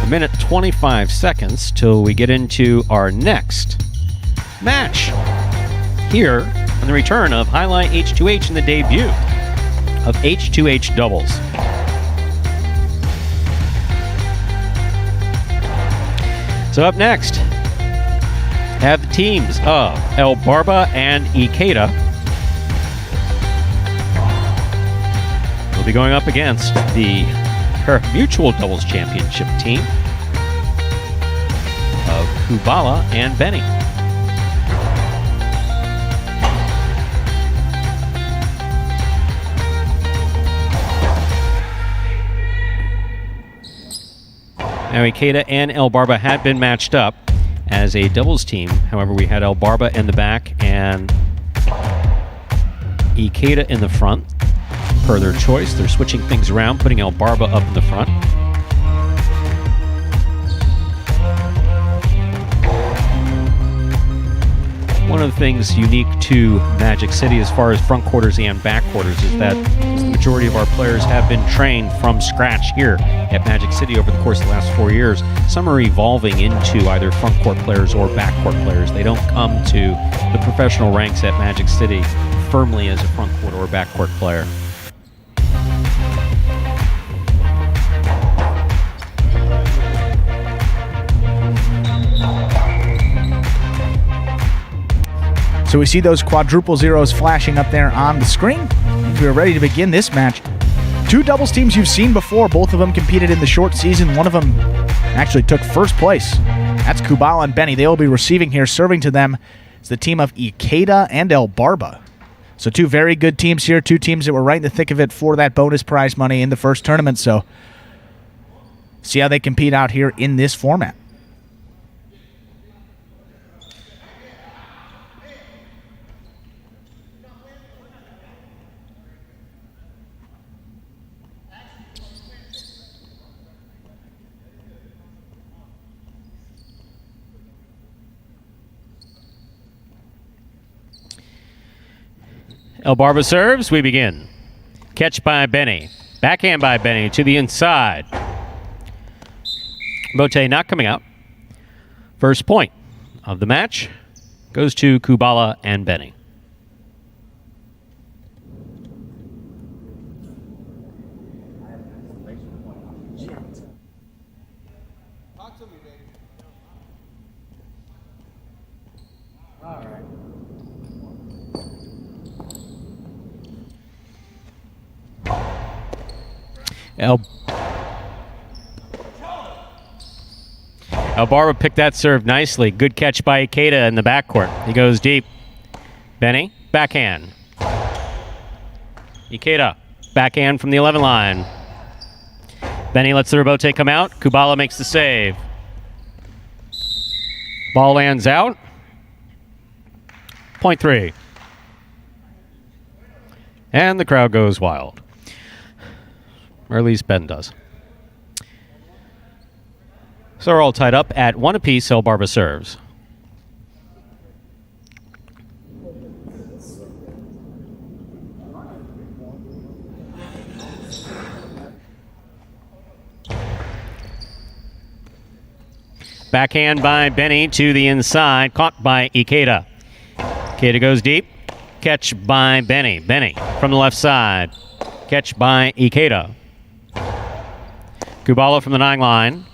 a minute 25 seconds till we get into our next match here on the return of Jai-Alai H2H and the debut of H2H doubles. So up next, have the teams of El Barba and Ikeda. We'll be going up against the Mutual Doubles Championship team of Kubala and Benny. Now, Ikeda and El Barba had been matched up as a doubles team. However, we had El Barba in the back and Ikeda in the front. Per their choice, they're switching things around, putting El Barba up in the front. One of the things unique to Magic City as far as front quarters and back quarters is that the majority of our players have been trained from scratch here at Magic City over the course of the last 4 years. Some are evolving into either front court players or back court players. They don't come to the professional ranks at Magic City firmly as a front court or back court player. So we see those quadruple zeros flashing up there on the screen. We are ready to begin this match. Two doubles teams you've seen before. Both of them competed in the short season. One of them actually took first place. That's Kubala and Benny. They will be receiving here. Serving to them is the team of Ikeda and El Barba. So two very good teams here. Two teams that were right in the thick of it for that bonus prize money in the first tournament. So see how they compete out here in this format. El Barba serves, we begin. Catch by Benny. Backhand by Benny to the inside. Bote not coming out. First point of the match goes to Kubala and Benny. Barba picked that serve nicely. Good catch by Ikeda in the backcourt. He goes deep. Benny, backhand. Ikeda, backhand from the 11 line. Benny lets the rebote come out. Kubala makes the save. Ball lands out. Point 3. And the crowd goes wild. Or at least Ben does. So we're all tied up at 1 apiece. El Barba serves. Backhand by Benny to the inside. Caught by Ikeda. Ikeda goes deep. Catch by Benny. Benny from the left side. Catch by Ikeda. Kubala from the 9 line.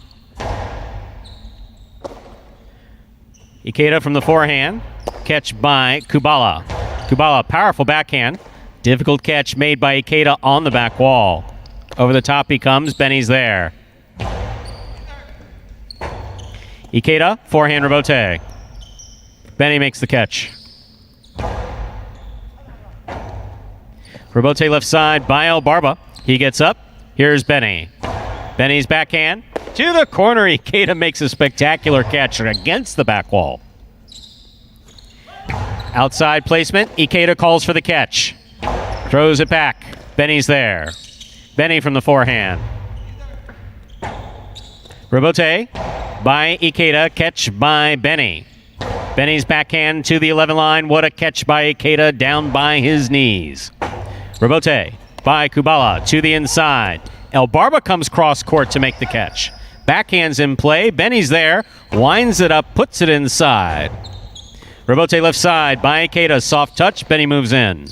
Ikeda from the forehand. Catch by Kubala. Kubala, powerful backhand. Difficult catch made by Ikeda on the back wall. Over the top he comes. Benny's there. Ikeda, forehand rebote. Benny makes the catch. Rebote left side by El Barba. He gets up. Here's Benny. Benny's backhand to the corner. Ikeda makes a spectacular catch against the back wall. Outside placement. Ikeda calls for the catch. Throws it back. Benny's there. Benny from the forehand. Rebote by Ikeda. Catch by Benny. Benny's backhand to the 11 line. What a catch by Ikeda down by his knees. Rebote by Kubala to the inside. El Barba comes cross court to make the catch. Backhand's in play. Benny's there. Winds it up. Puts it inside. Rebote left side by Ikeda. Soft touch. Benny moves in.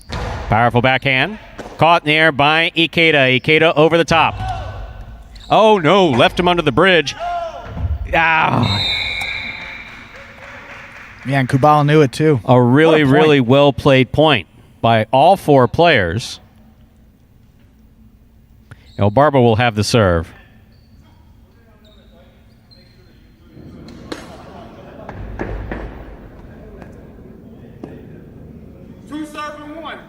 Powerful backhand. Caught in the air by Ikeda. Ikeda over the top. Oh no. Left him under the bridge. Ah. Yeah, and Kubala knew it too. A really well played point by all 4 players. El Barba will have the serve. Two serving 1.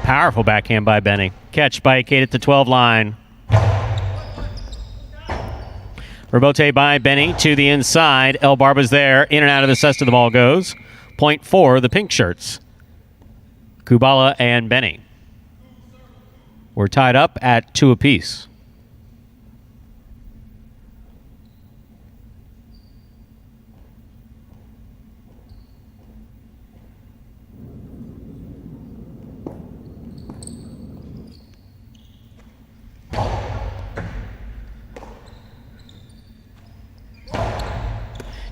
Powerful backhand by Benny. Catch by Ikeda at the 12 line. Rebote by Benny to the inside. El Barba's there. In and out of the center the ball goes. Point 4, the pink shirts. Kubala and Benny. We're tied up at 2 apiece.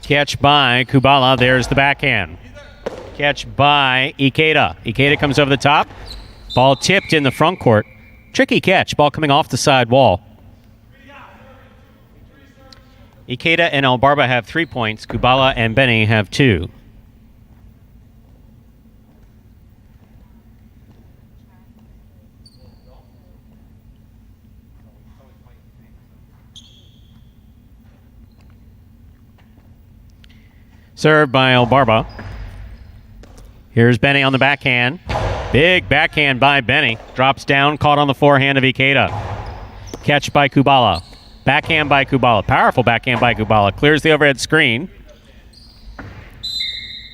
Catch by Kubala. There's the backhand. Catch by Ikeda. Ikeda comes over the top. Ball tipped in the front court. Tricky catch. Ball coming off the side wall. Ikeda and El Barba have 3 points. Kubala and Benny have 2. Served by El Barba. Here's Benny on the backhand. Big backhand by Benny. Drops down, caught on the forehand of Ikeda. Catch by Kubala. Backhand by Kubala. Powerful backhand by Kubala. Clears the overhead screen.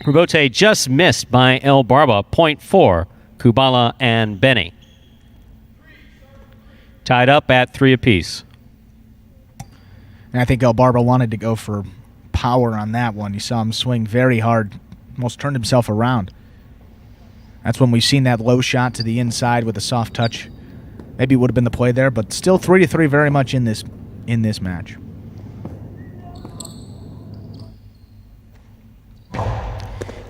Rebote just missed by El Barba. Point for Kubala and Benny. Tied up at 3 apiece. And I think El Barba wanted to go for power on that one. You saw him swing very hard. Almost turned himself around. That's when we've seen that low shot to the inside with a soft touch. Maybe it would have been the play there, but still 3-3 very much in this match.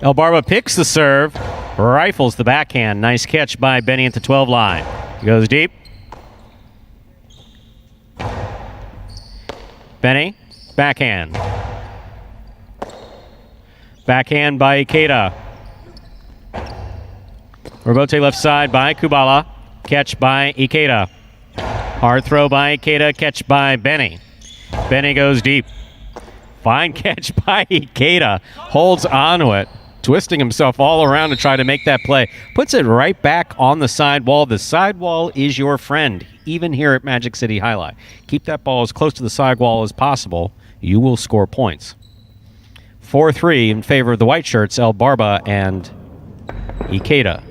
El Barba picks the serve, rifles the backhand. Nice catch by Benny at the 12 line. He goes deep. Benny, backhand. Backhand by Ikeda. Rebote left side by Kubala. Catch by Ikeda. Hard throw by Ikeda. Catch by Benny. Benny goes deep. Fine catch by Ikeda. Holds onto it. Twisting himself all around to try to make that play. Puts it right back on the sidewall. The sidewall is your friend, even here at Magic City Jai-Alai. Keep that ball as close to the sidewall as possible. You will score points. 4-3 in favor of the white shirts, El Barba and Ikeda.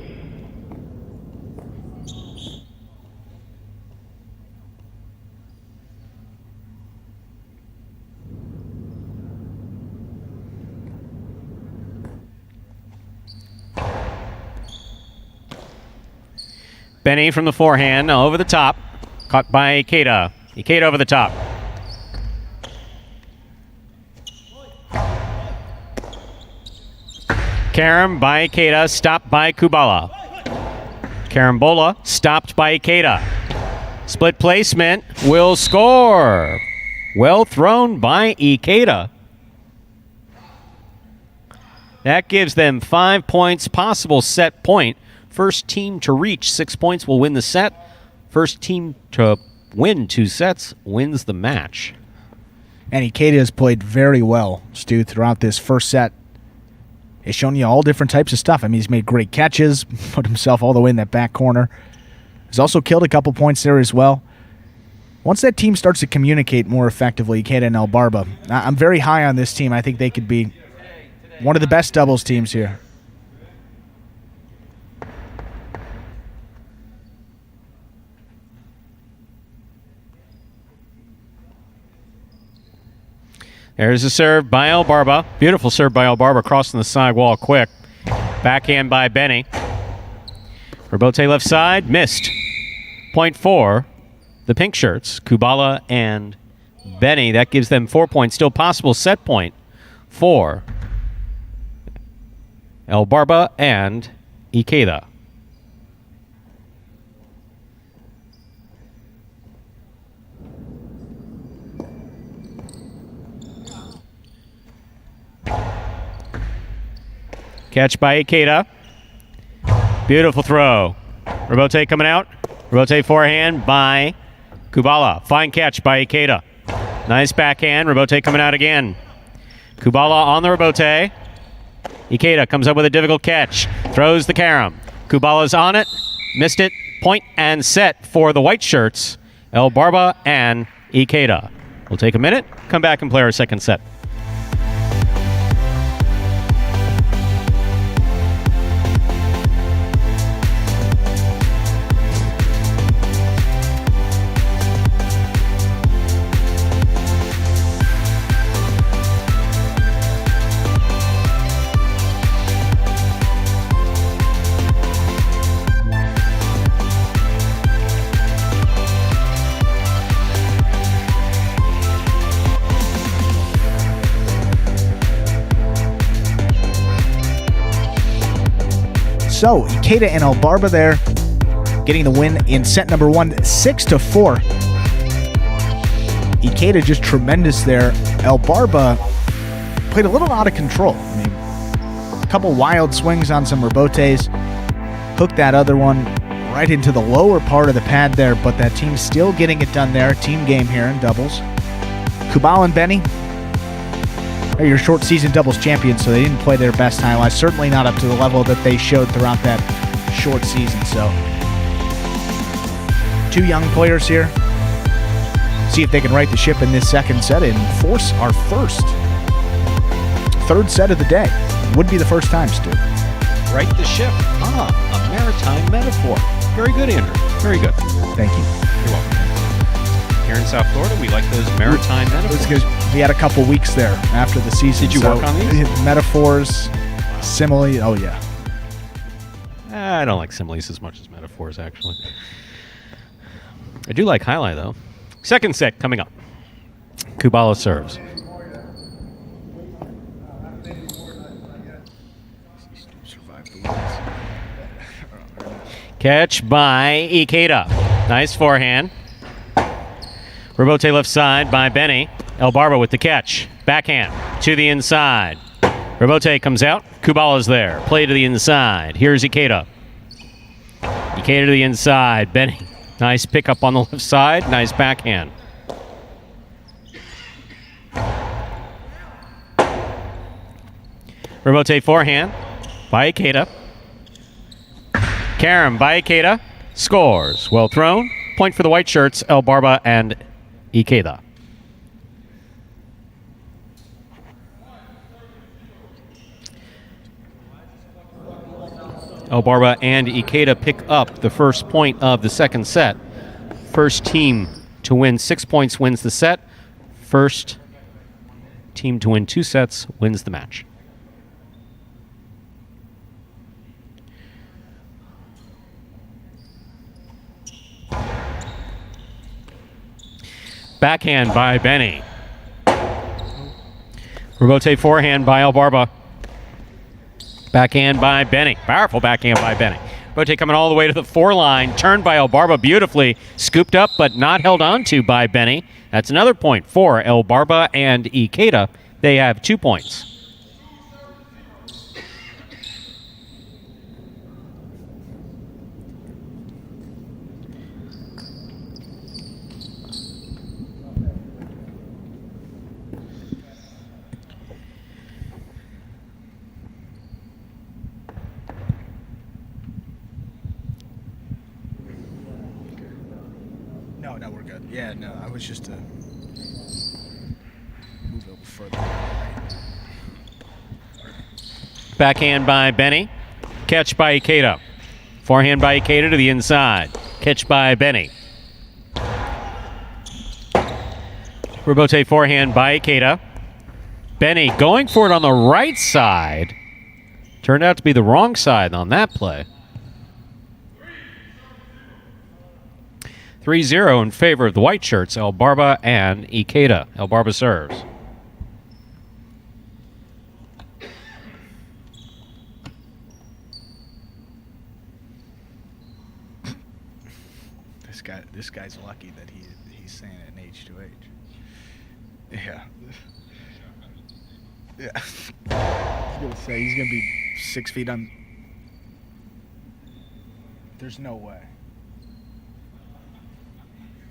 Benny from the forehand, over the top. Caught by Ikeda. Ikeda over the top. Karam by Ikeda, stopped by Kubala. Karambola, stopped by Ikeda. Split placement, will score. Well thrown by Ikeda. That gives them 5 points, possible set point. First team to reach 6 points will win the set. First team to win 2 sets wins the match. And Ikeda has played very well, Stu, throughout this first set. He's shown you all different types of stuff. I mean, he's made great catches, put himself all the way in that back corner. He's also killed a couple points there as well. Once that team starts to communicate more effectively, Ikeda and El Barba, I'm very high on this team. I think they could be one of the best doubles teams here. There's a serve by El Barba. Beautiful serve by El Barba, crossing the sidewall quick. Backhand by Benny. Rebote left side, missed. Point for the pink shirts, Kubala and Benny. That gives them 4 points. Still possible set point for El Barba and Ikeda. Catch by Ikeda. Beautiful throw. Rebote coming out. Rebote forehand by Kubala. Fine catch by Ikeda. Nice backhand. Rebote coming out again. Kubala on the rebote. Ikeda comes up with a difficult catch. Throws the carom. Kubala's on it. Missed it. Point and set for the white shirts. El Barba and Ikeda. We'll take a minute. Come back and play our second set. So, Ikeda and El Barba there, getting the win in set number 1, 6-4. Ikeda just tremendous there. El Barba played a little out of control. I mean, a couple wild swings on some rebotes. Hooked that other one right into the lower part of the pad there, but that team's still getting it done there. Team game here in doubles. Kubala and Benny are your short season doubles champions, so they didn't play their best highlights. Certainly not up to the level that they showed throughout that short season. So 2 young players here. See if they can right the ship in this second set and force our third set of the day. Would be the first time, Stu. Right the ship. A maritime metaphor. Very good, Andrew. Very good. Thank you. You're welcome. Here in South Florida, we like those maritime metaphors. Because we had a couple weeks there after the season. Did you work on these? Metaphors, simile. Oh, yeah. I don't like similes as much as metaphors, actually. I do like Jai-Alai, though. Second set coming up. Kubala serves. Catch by Ikeda. Nice forehand. Rebote left side by Benny. El Barba with the catch. Backhand to the inside. Rebote comes out. Kubala's there. Play to the inside. Here's Ikeda. Ikeda to the inside. Benny. Nice pickup on the left side. Nice backhand. Rebote forehand by Ikeda. Karam by Ikeda. Scores. Well thrown. Point for the white shirts, El Barba and Ikeda. El Barba and Ikeda pick up the first point of the second set. First team to win 6 points wins the set. First team to win 2 sets wins the match. Backhand by Benny. Rebote forehand by El Barba. Backhand by Benny. Powerful backhand by Benny. Rebote coming all the way to the 4 line. Turned by El Barba beautifully. Scooped up but not held on to by Benny. That's another point for El Barba and Ikeda. They have 2 points. No, we're good. Yeah, no, I was just to move a little further. Backhand by Benny. Catch by Ikeda. Forehand by Ikeda to the inside. Catch by Benny. Rebote forehand by Ikeda. Benny going for it on the right side. Turned out to be the wrong side on that play. 3-0 in favor of the white shirts, El Barba and Ikeda. El Barba serves. This guy's lucky that he's saying it in H2H. Yeah. Yeah. I was gonna say he's gonna be 6 feet on. There's no way.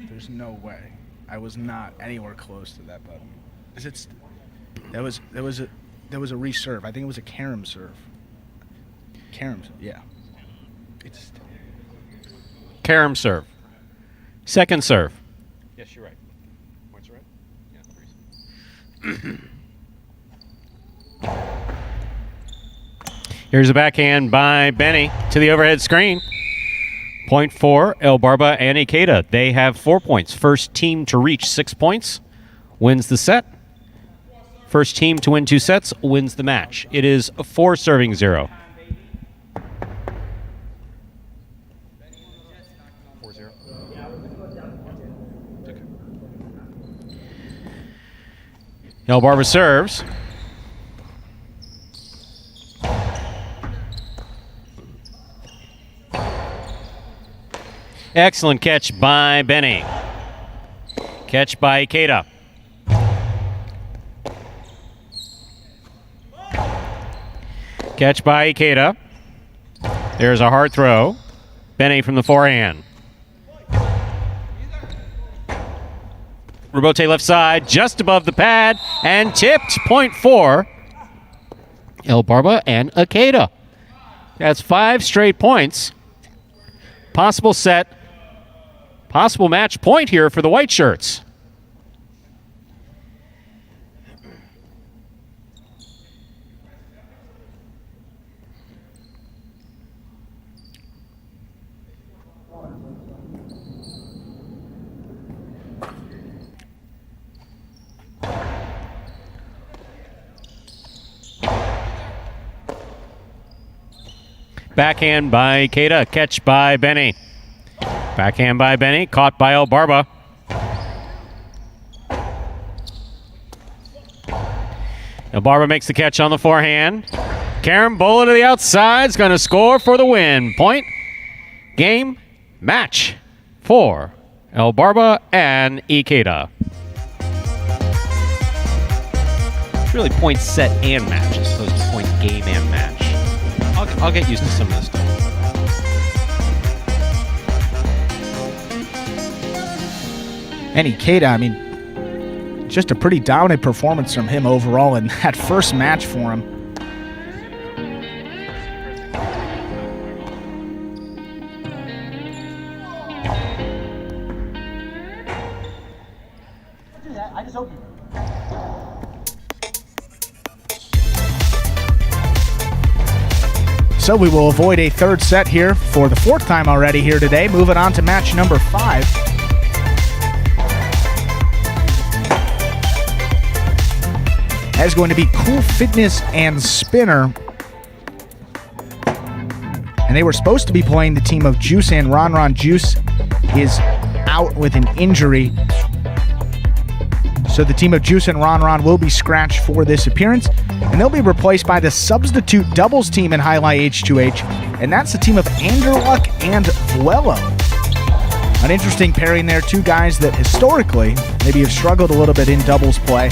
There's no way. I was not anywhere close to that button. Is it? That was a reserve. I think it was a Karam serve. Karam, yeah. It's Karam serve. Second serve. Yes, you're right. Points are right? Yeah, Here's a backhand by Benny to the overhead screen. Point for El Barba and Ikeda. They have 4 points. First team to reach 6 points wins the set. First team to win 2 sets wins the match. It is 4-0. 4-0. El Barba serves. Excellent catch by Benny. Catch by Ikeda. Catch by Ikeda. There's a hard throw. Benny from the forehand. Rebote left side, just above the pad, and tipped. Point for El Barba and Ikeda. That's 5 straight points. Possible set, possible match point here for the white shirts. Backhand by Keita, catch by Benny. Backhand by Benny, caught by El Barba. El Barba makes the catch on the forehand. Carambola to the outside, is going to score for the win. Point, game, match for El Barba and Ikeda. It's really point set and match as opposed to point game and match. I'll get used to some of this stuff. And Ikeda, I mean, just a pretty dominant performance from him overall in that first match for him. I just hope you. So we will avoid a third set here for the 4th time already here today. Moving on to match number 5. That is going to be Cool Fitness and Spinner. And they were supposed to be playing the team of Juice and Ron. Ron Juice is out with an injury. So the team of Juice and Ron will be scratched for this appearance, and they'll be replaced by the substitute doubles team in Jai-Alai H2H, and that's the team of Anderluck and Vuelo. An interesting pairing there, 2 guys that historically maybe have struggled a little bit in doubles play,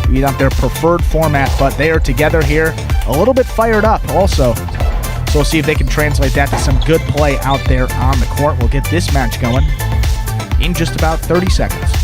maybe not their preferred format, but they are together here, a little bit fired up also. So we'll see if they can translate that to some good play out there on the court. We'll get this match going in just about 30 seconds.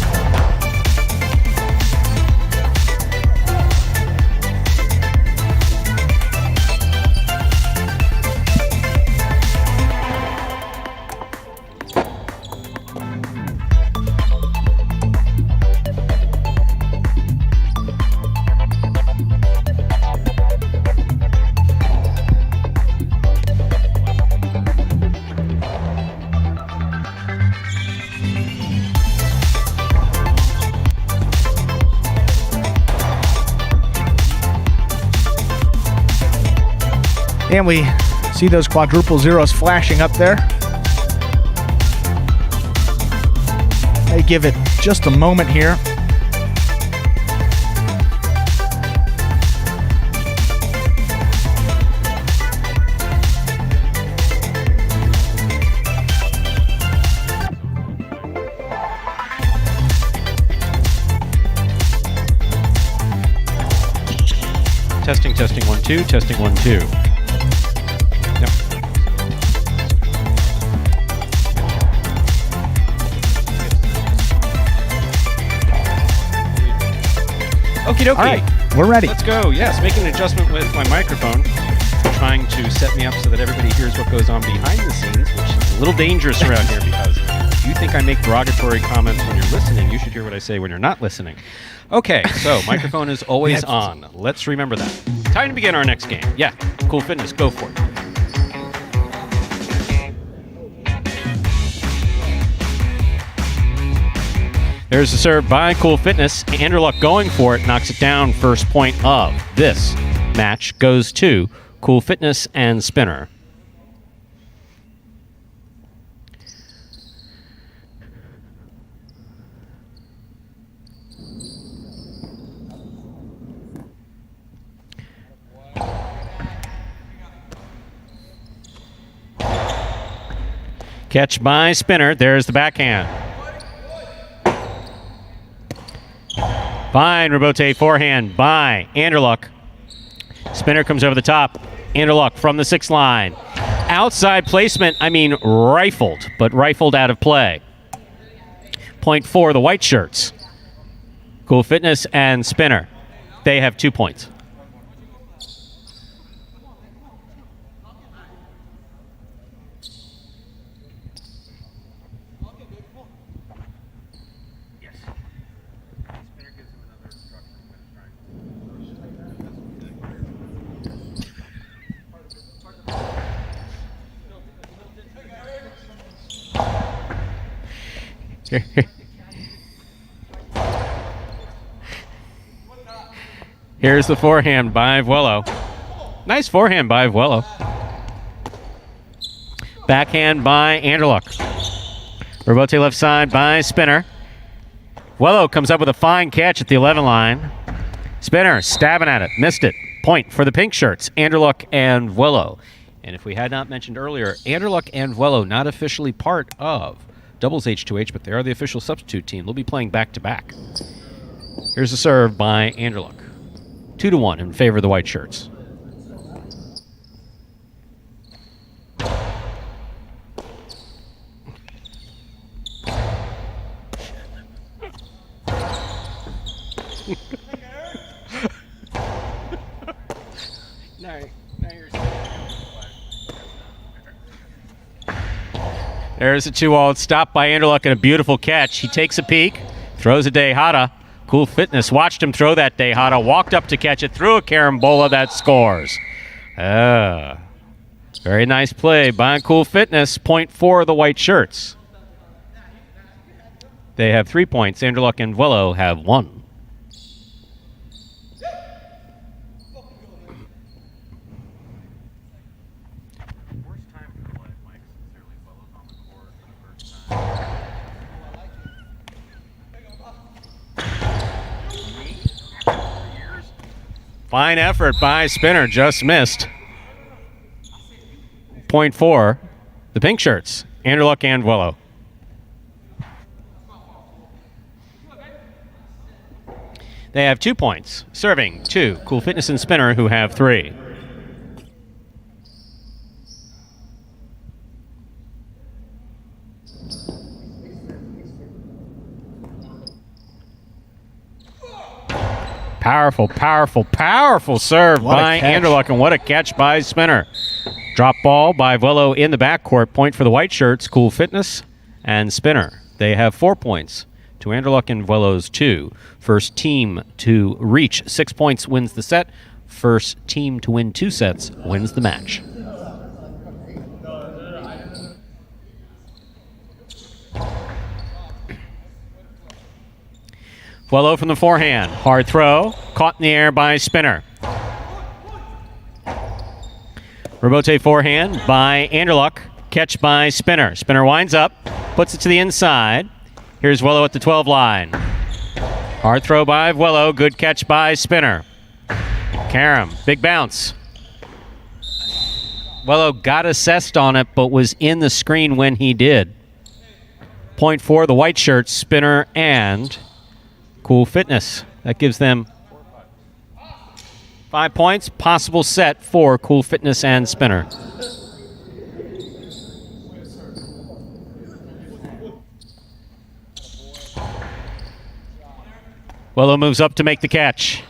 And we see those quadruple zeros flashing up there. I give it just a moment here. Testing, testing, 1, 2, testing, 1, 2. Yep. Okie dokie. All right, we're ready. Let's go. Yes, making an adjustment with my microphone, trying to set me up so that everybody hears what goes on behind the scenes, which is a little dangerous around here because if you think I make derogatory comments when you're listening, you should hear what I say when you're not listening. Okay, so microphone is always on. Let's remember that. Time to begin our next game. Yeah, Cool Fitness, go for it. There's the serve by Cool Fitness. Anderluck going for it, knocks it down. First point of this match goes to Cool Fitness and Spinner. Catch by Spinner. There's the backhand. Fine rebote forehand by Anderluck. Spinner comes over the top. Anderluck from the 6th line. Outside placement, rifled, but rifled out of play. Point for the white shirts. Cool Fitness and Spinner. They have 2 points. Here's the forehand by Vuelo. Nice forehand by Vuelo. Backhand by Anderluck. Rebote left side by Spinner. Vuelo comes up with a fine catch at the 11 line. Spinner stabbing at it. Missed it. Point for the pink shirts, Anderluck and Vuelo. And if we had not mentioned earlier, Anderluck and Vuelo not officially part of doubles H2H, but they are the official substitute team. They'll be playing back-to-back. Here's a serve by Anderluck. 2-1 in favor of the white shirts. There's a 2-0 stop by Anderluck and a beautiful catch. He takes a peek, throws a Dejada. Cool Fitness watched him throw that Dejada, walked up to catch it, threw a carambola that scores. Very nice play by Cool Fitness. Point for the white shirts. They have 3 points. Anderluck and Vuelo have 1. Fine effort by Spinner, just missed. Point for the pink shirts, Anderluck and Vuelo. They have 2 points, serving 2. Cool Fitness and Spinner, who have 3. Powerful, powerful, powerful serve by Anderluck, and what a catch by Spinner. Drop ball by Vuelo in the backcourt. Point for the white shirts, Cool Fitness and Spinner. They have 4 points to Anderluck and Vuelo's 2. First team to reach 6 points wins the set. First team to win 2 sets wins the match. Vuelo from the forehand. Hard throw. Caught in the air by Spinner. Rebote forehand by Anderluck. Catch by Spinner. Spinner winds up. Puts it to the inside. Here's Vuelo at the 12 line. Hard throw by Vuelo. Good catch by Spinner. Karam. Big bounce. Vuelo got assessed on it, but was in the screen when he did. Point for the white shirts, Spinner and Cool Fitness. That gives them 5 points. Possible set for Cool Fitness and Spinner. Vuelo moves up to make the catch.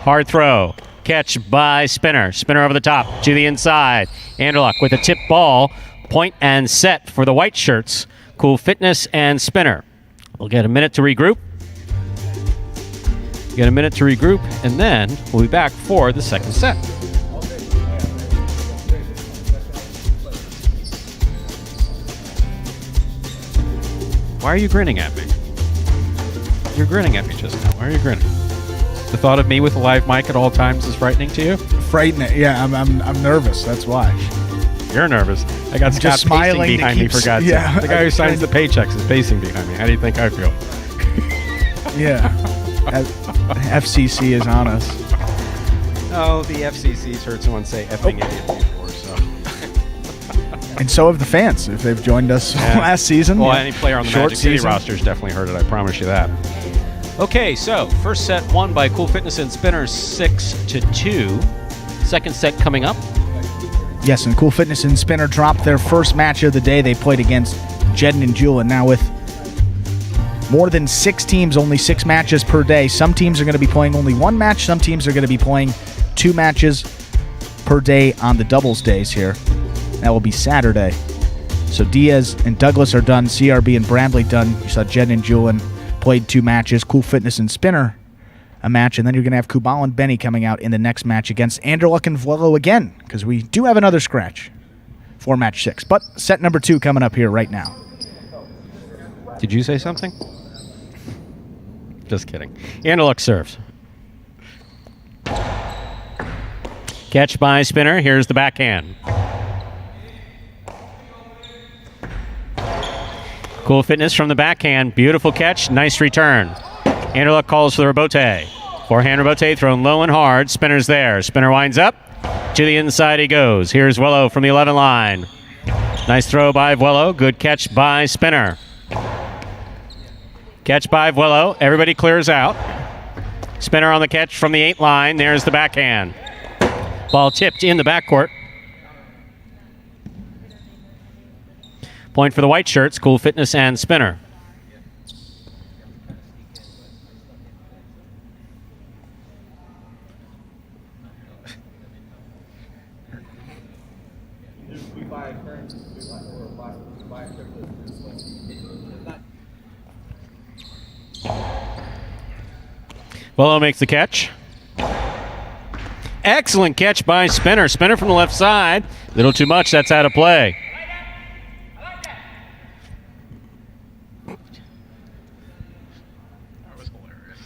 Hard throw. Catch by Spinner. Spinner over the top to the inside. Anderluck with a tip ball. Point and set for the white shirts. Cool Fitness and Spinner. We'll get a minute to regroup. And then we'll be back for the second set. Why are you grinning at me? You're grinning at me just now. Why are you grinning? The thought of me with a live mic at all times is frightening to you? Frightening, yeah. I'm nervous. That's why. You're nervous. I got Scott pacing behind me, for God's sake. The guy who signs the paychecks is pacing behind me. How do you think I feel? Yeah. FCC is on us. Oh, the FCC's heard someone say effing idiot before, so. And so have the fans, if they've joined us last season. Well, any player on the Magic City roster's definitely heard it, I promise you that. Okay, so first set won by Cool Fitness and Spinner 6-2. Second set coming up. Yes, and Cool Fitness and Spinner dropped their first match of the day. They played against Jedden and Jewel, and now with more than 6 teams, only 6 matches per day. Some teams are going to be playing only 1 match. Some teams are going to be playing 2 matches per day on the doubles days here. That will be Saturday. So Diaz and Douglas are done. CRB and Bramley done. You saw Jedden and Jewel played 2 matches. Cool Fitness and Spinner a match. And then you're going to have Kubal and Benny coming out in the next match against Anderluck and Vuelo again, because we do have another scratch for match 6. But set number 2 coming up here right now. Did you say something? Just kidding. Anderluck serves. Catch by Spinner. Here's the backhand. Cool Fitness from the backhand. Beautiful catch. Nice return. Anderluck calls for the rebote. Forehand rebote thrown low and hard. Spinner's there. Spinner winds up. To the inside he goes. Here's Vuelo from the 11 line. Nice throw by Vuelo. Good catch by Spinner. Catch by Vuelo. Everybody clears out. Spinner on the catch from the 8 line. There's the backhand. Ball tipped in the backcourt. Point for the white shirts, Cool Fitness and Spinner. Vuelo makes the catch. Excellent catch by Spinner. Spinner from the left side. Little too much, that's out of play. That was hilarious.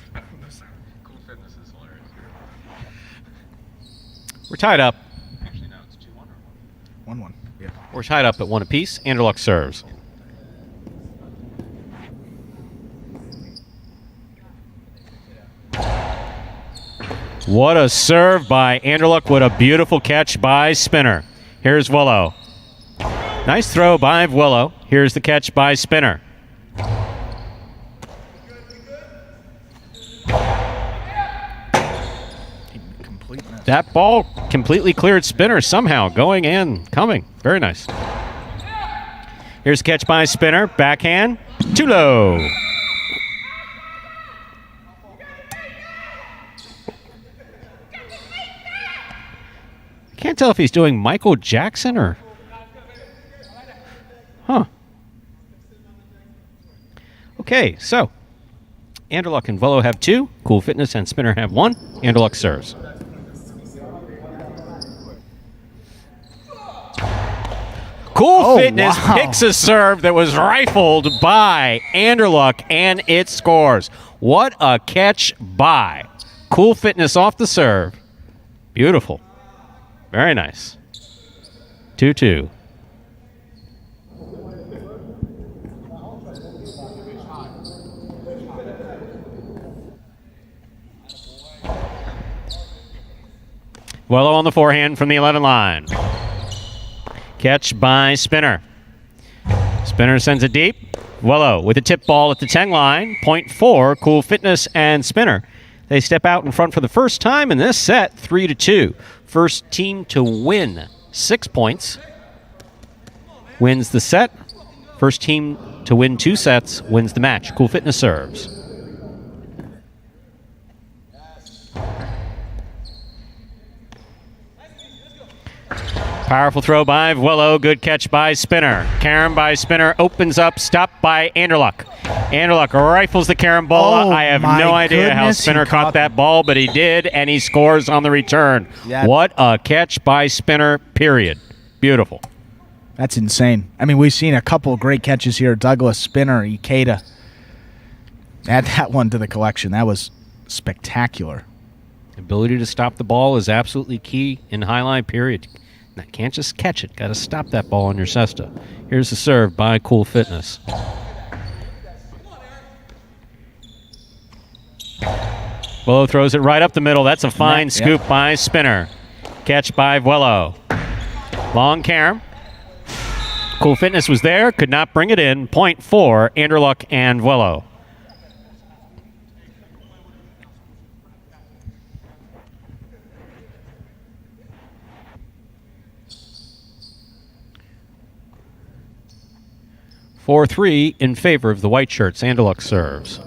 Cool Fitness is hilarious. We're tied up. Actually, no, it's 2-1 or 1-1. Yeah. We're tied up at 1 apiece. Anderluck serves. What a serve by Anderluck. What a beautiful catch by Spinner. Here's Vuelo. Nice throw by Vuelo. Here's the catch by Spinner. That ball completely cleared Spinner somehow, going and coming. Very nice. Here's the catch by Spinner. Backhand. Too low. Can't tell if he's doing Michael Jackson or... Huh. Okay, so Anderluck and Vuelo have 2. Cool Fitness and Spinner have 1. Anderluck serves. Cool Fitness picks a serve that was rifled by Anderluck, and it scores. What a catch by Cool Fitness off the serve. Beautiful. Very nice. 2-2. Vuelo on the forehand from the 11 line. Catch by Spinner. Spinner sends it deep. Vuelo with a tip ball at the 10 line. Point for Cool Fitness and Spinner. They step out in front for the first time in this set, 3-2. First team to win 6 points wins the set. First team to win 2 sets wins the match. Cool Fitness serves. Powerful throw by Vuelo. Good catch by Spinner. Carom by Spinner opens up. Stopped by Anderluck. Anderluck rifles the carom ball. Oh, I have my no idea how goodness, Spinner he caught caught that ball, but he did, and he scores on the return. Yeah. What a catch by Spinner, period. Beautiful. That's insane. I mean, we've seen a couple of great catches here. Douglas, Spinner, Ikeda. Add that one to the collection. That was spectacular. Ability to stop the ball is absolutely key in highlight, period. Now, can't just catch it. Got to stop that ball on your cesta. Here's the serve by Cool Fitness. Vuelo throws it right up the middle. That's a fine scoop by Spinner. Catch by Vuelo. Long carom. Cool Fitness was there. Could not bring it in. Point for Anderluck and Vuelo. For 3 in favor of the white shirts. Anderluck serves.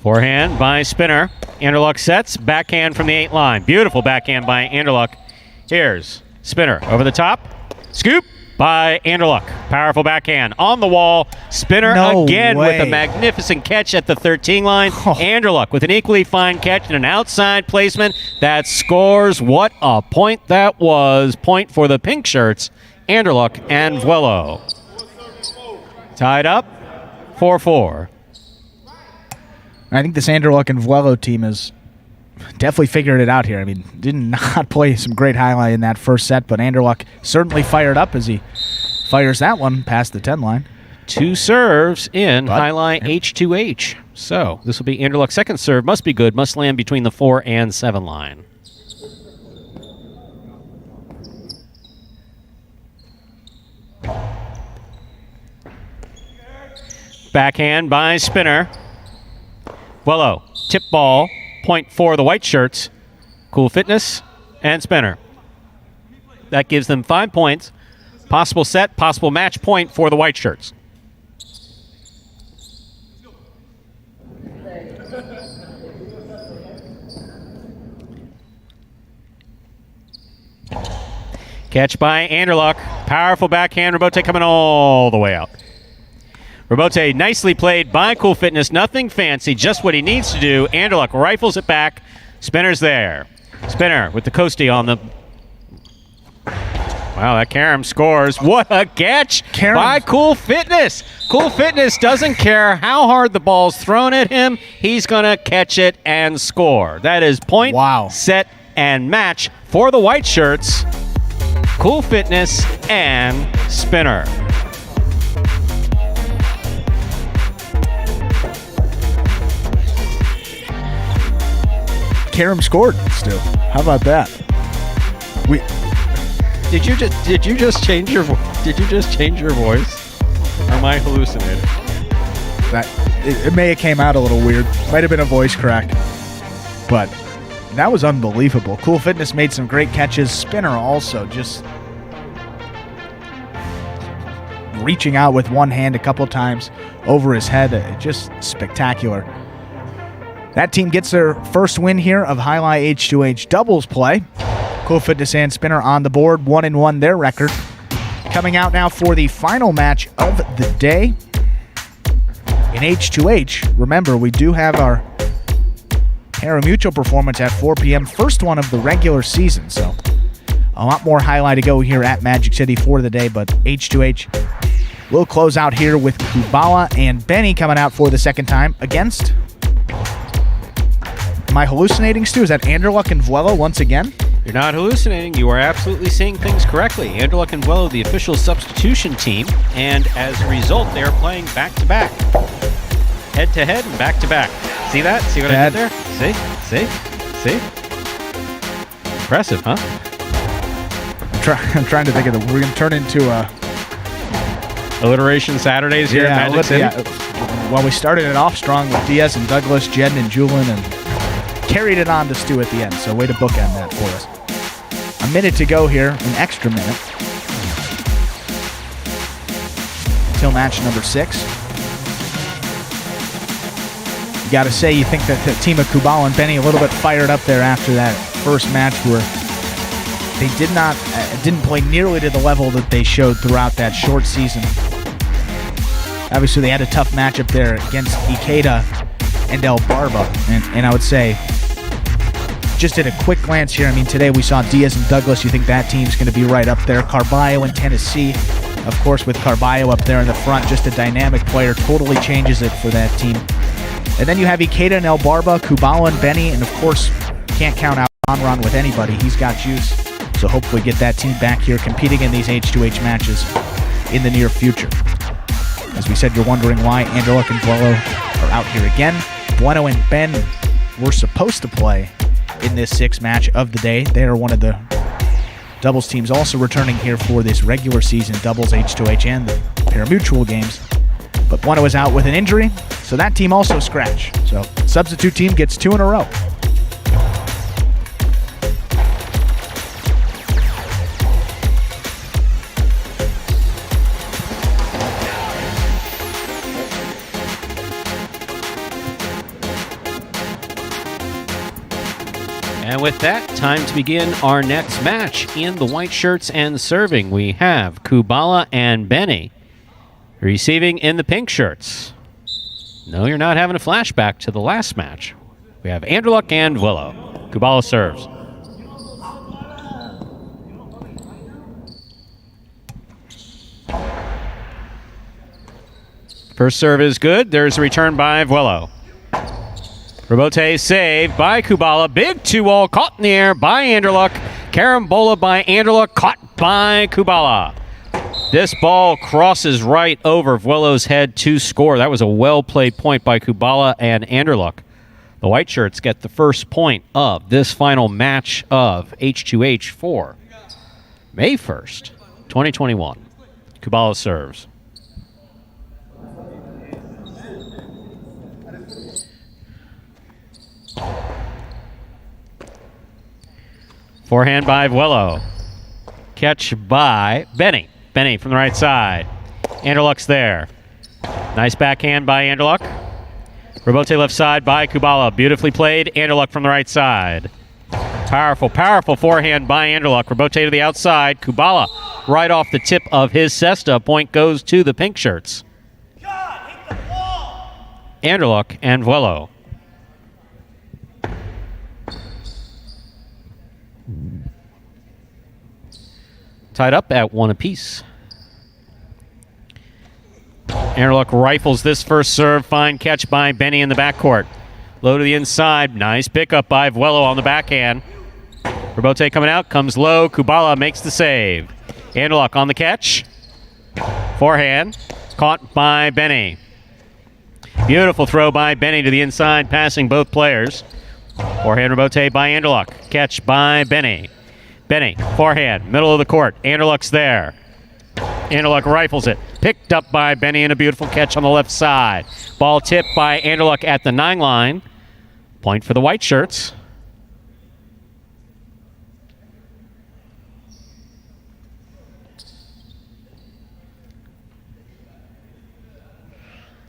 Forehand by Spinner. Anderluck sets. Backhand from the 8 line. Beautiful backhand by Anderluck. Here's Spinner over the top. Scoop by Anderluck. Powerful backhand on the wall. Spinner No again way. with a magnificent catch at the 13 line. Oh. Anderluck with an equally fine catch and an outside placement that scores. What a point that was. Point for the pink shirts, Anderluck and Vuelo. Tied up, 4-4. I think this Anderluck and Vuelo team has definitely figured it out here. I mean, did not play some great highlight in that first set, but Anderluck certainly fired up as he fires that one past the 10 line. 2 serves in But- highlight H2H. So this will be Anderluck's second serve. Must be good. Must land between the 4 and 7 line. Backhand by Spinner. Vuelo, tip ball, point for the white shirts. Cool Fitness and Spinner. That gives them 5 points. Possible set, possible match point for the white shirts. Catch by Anderluck. Powerful backhand. Robote coming all the way out. Robote nicely played by Cool Fitness. Nothing fancy, just what he needs to do. Anderluck rifles it back. Spinner's there. Spinner with the coastie on the... Wow, that Karam scores. What a catch Karam. by Cool Fitness. Cool Fitness doesn't care how hard the ball's thrown at him. He's going to catch it and score. That is point, Wow. set, and match for the white shirts. Cool Fitness and Spinner. Karam scored still. How about that? We Did you just change your voice? Or am I hallucinating? that it may have came out a little weird. Might have been a voice crack. But that was unbelievable. Cool Fitness made some great catches. Spinner also just reaching out with one hand a couple times over his head. Just spectacular. That team gets their first win here of Highlight H2H doubles play. Cool Fitness and Spinner on the board, 1-1 their record. Coming out now for the final match of the day in H2H. Remember, we do have our pari-mutuel performance at 4 p.m. First one of the regular season, so a lot more highlight to go here at Magic City for the day, but H2H will close out here with Kubala and Benny coming out for the second time against... Am I hallucinating, Stu? Is that Anderluck and Vuelo once again? You're not hallucinating. You are absolutely seeing things correctly. Anderluck and Vuelo, the official substitution team, and as a result, they are playing back-to-back. Head-to-head and back-to-back. See that? See what I did there? See? Impressive, huh? I'm trying to think of we're going to turn into a... Alliteration Saturdays here at Magic City. Well, we started it off strong with Diaz and Douglas, Jedden and Julin, and carried it on to Stu at the end. So way to bookend that for us. A minute to go here, an extra minute. Till match number 6. You got to say, you think that the team of Kubala and Benny a little bit fired up there after that first match where they didn't play nearly to the level that they showed throughout that short season. Obviously, they had a tough matchup there against Ikeda and El Barba. And I would say, just at a quick glance here, I mean, today we saw Diaz and Douglas. You think that team's going to be right up there. Carballo and Tennessee, of course, with Carballo up there in the front, just a dynamic player, totally changes it for that team. And then you have Ikeda and El Barba, Kubala and Benny, and of course, can't count out Onron with anybody. He's got juice. So hopefully get that team back here competing in these H2H matches in the near future. As we said, you're wondering why Anderluck and Vuelo are out here again. Bueno and Ben were supposed to play in this 6th match of the day. They are one of the doubles teams also returning here for this regular season doubles H2H and the pari-mutuel games. But Bueno is out with an injury, so that team also scratched. So substitute team gets 2 in a row. And with that, time to begin our next match. In the white shirts and serving, we have Kubala and Benny. Receiving in the pink shirts. No, you're not having a flashback to the last match. We have Anderluck and Willow. Kubala serves. First serve is good. There's a return by Vuelo. Rebote saved by Kubala. Big 2-all caught in the air by Anderluck. Carambola by Anderluck, caught by Kubala. This ball crosses right over Vuelo's head to score. That was a well-played point by Kubala and Anderluck. The white shirts get the first point of this final match of H2H for May 1st, 2021. Kubala serves. Forehand by Vuelo. Catch by Benny. Benny from the right side. Anderluck's there. Nice backhand by Anderluck. Rebote left side by Kubala. Beautifully played. Anderluck from the right side. Powerful, powerful forehand by Anderluck. Rebote to the outside. Kubala right off the tip of his cesta. Point goes to the pink shirts. Anderluck and Vuelo. Tied up at 1 apiece. Anderluck rifles this first serve. Fine catch by Benny in the backcourt. Low to the inside. Nice pickup by Vuelo on the backhand. Rebote coming out. Comes low. Kubala makes the save. Anderluck on the catch. Forehand. Caught by Benny. Beautiful throw by Benny to the inside, passing both players. Forehand rebote by Anderluck. Catch by Benny. Benny, forehand, middle of the court. Anderluck's there. Anderluck rifles it. Picked up by Benny and a beautiful catch on the left side. Ball tipped by Anderluck at the 9 line. Point for the white shirts.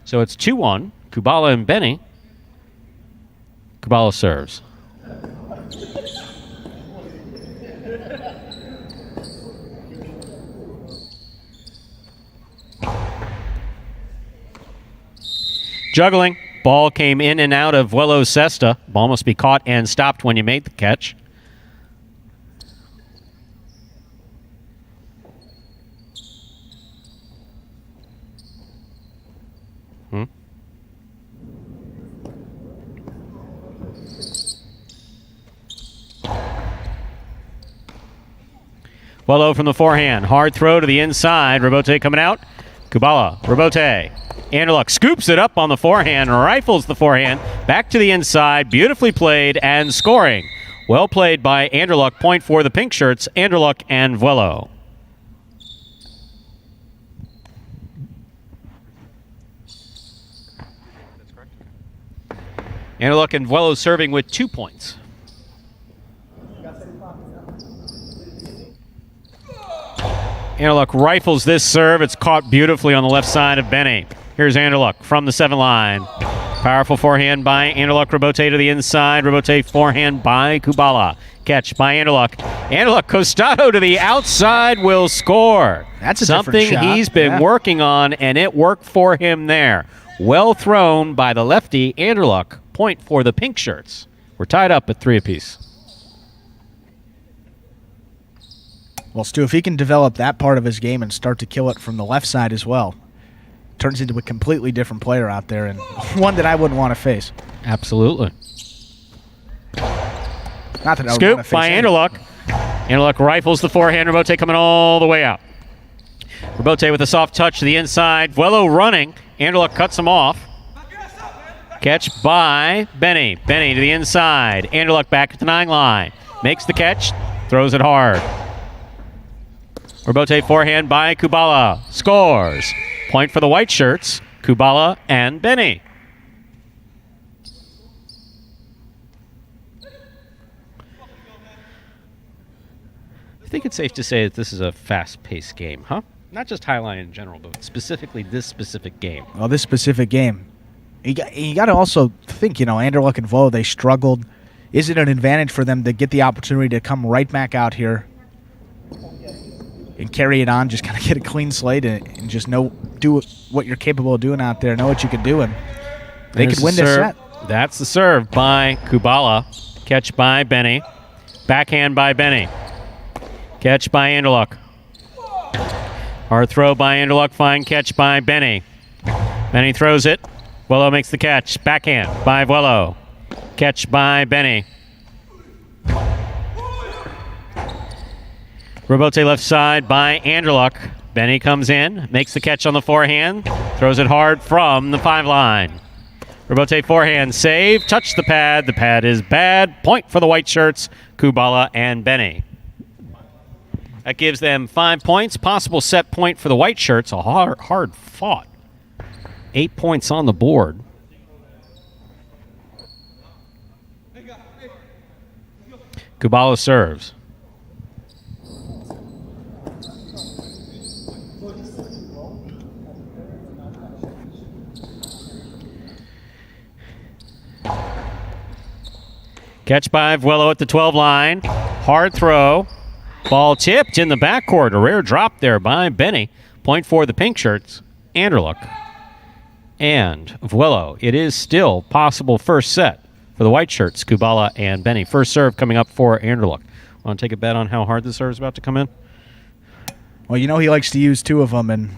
So it's 2-1. Kubala and Benny. Kubala serves. Juggling. Ball came in and out of Vuelo's cesta. Ball must be caught and stopped when you made the catch. Vuelo from the forehand. Hard throw to the inside. Rebote coming out. Kubala. Rebote. Anderluck scoops it up on the forehand, rifles the forehand, back to the inside, beautifully played and scoring. Well played by Anderluck, point for the pink shirts, Anderluck and Vuelo. Anderluck and Vuelo serving with 2 points. Anderluck rifles this serve. It's caught beautifully on the left side of Benny. Here's Anderluck from the 7 line. Powerful forehand by Anderluck. Rebote to the inside. Rebote forehand by Kubala. Catch by Anderluck. Anderluck Costado to the outside will score. That's a something different shot. He's been working on, and it worked for him there. Well thrown by the lefty Anderluck. Point for the pink shirts. We're tied up at 3 apiece. Well, Stu, if he can develop that part of his game and start to kill it from the left side as well, turns into a completely different player out there and one that I wouldn't want to face. Absolutely. Not that I would Scoop want to face by him. Anderluck. Anderluck rifles the forehand. Rebote coming all the way out. Rebote with a soft touch to the inside. Vuelo running. Anderluck cuts him off. Catch by Benny. Benny to the inside. Anderluck back at the 9 line. Makes the catch. Throws it hard. Rebote forehand by Kubala. Scores. Point for the white shirts, Kubala and Benny. I think it's safe to say that this is a fast-paced game, huh? Not just Highline in general, but specifically this specific game. Well, this specific game. You got to also think, Anderluck and Vuelo, they struggled is it an advantage for them to get the opportunity to come right back out here and carry it on, just kind of get a clean slate and just do what you're capable of doing out there, know what you can do, and they could win this set. That's the serve by Kubala. Catch by Benny. Backhand by Benny. Catch by Anderluck. Hard throw by Anderluck. Fine catch by Benny. Benny throws it. Vuelo makes the catch. Backhand by Vuelo. Catch by Benny. Robote left side by Anderluck. Benny comes in, makes the catch on the forehand, throws it hard from the 5 line. Robote forehand save, touch the pad. The pad is bad. Point for the white shirts, Kubala and Benny. That gives them 5 points. Possible set point for the white shirts. A hard fought. 8 points on the board. Kubala serves. Catch by Vuelo at the 12 line. Hard throw. Ball tipped in the backcourt. A rare drop there by Benny. Point for the pink shirts. Anderluck and Vuelo. It is still possible first set for the white shirts, Kubala and Benny. First serve coming up for Anderluck. Want to take a bet on how hard the serve is about to come in? Well, you know he likes to use 2 of them, and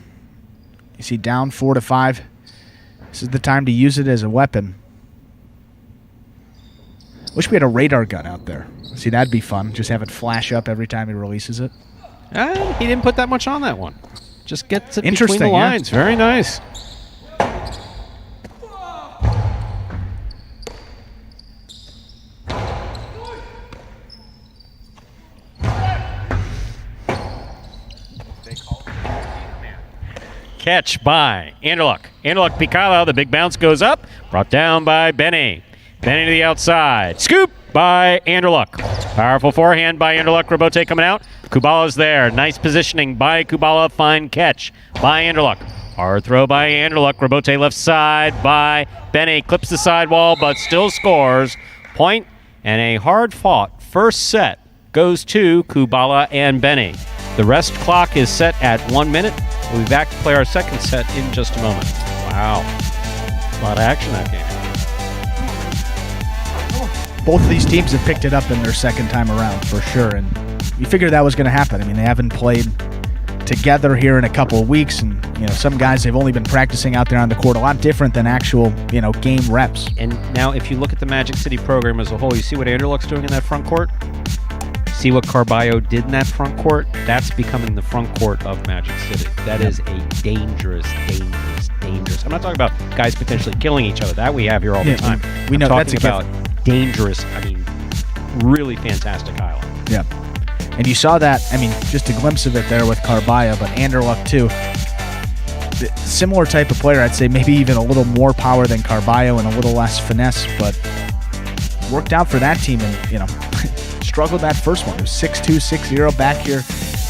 you see down 4-5. This is the time to use it as a weapon. Wish we had a radar gun out there. See, that'd be fun. Just have it flash up every time he releases it. He didn't put that much on that one. Just gets it between Interesting, the lines. yeah. Very nice. Catch by Anderluck. Anderluck Picalo. The big bounce goes up. Brought down by Benny. Benny to the outside. Scoop by Anderluck. Powerful forehand by Anderluck. Robote coming out. Kubala's there. Nice positioning by Kubala. Fine catch by Anderluck. Hard throw by Anderluck. Robote left side by Benny. Clips the sidewall, but still scores. Point and a hard-fought first set goes to Kubala and Benny. The rest clock is set at 1 minute. We'll be back to play our second set in just a moment. Wow. A lot of action that game. Both of these teams have picked it up in their second time around, for sure. And you figured that was going to happen. I mean, they haven't played together here in a couple of weeks. And, you know, some guys, they've only been practicing out there on the court, a lot different than actual, you know, game reps. And now if you look at the Magic City program as a whole, you see what Anderluck's doing in that front court? See what Carballo did in that front court? That's becoming the front court of Magic City. That is a dangerous. I'm not talking about guys potentially killing each other. That we have here all the time. We know I'm that's talking about dangerous, really fantastic highlight. Yeah. And you saw that, I mean, just a glimpse of it there with Carballo, but Anderluck too. Similar type of player, I'd say maybe even a little more power than Carballo and a little less finesse, but worked out for that team and, you know, struggled that first one. It was 6-2, 6-0 back here.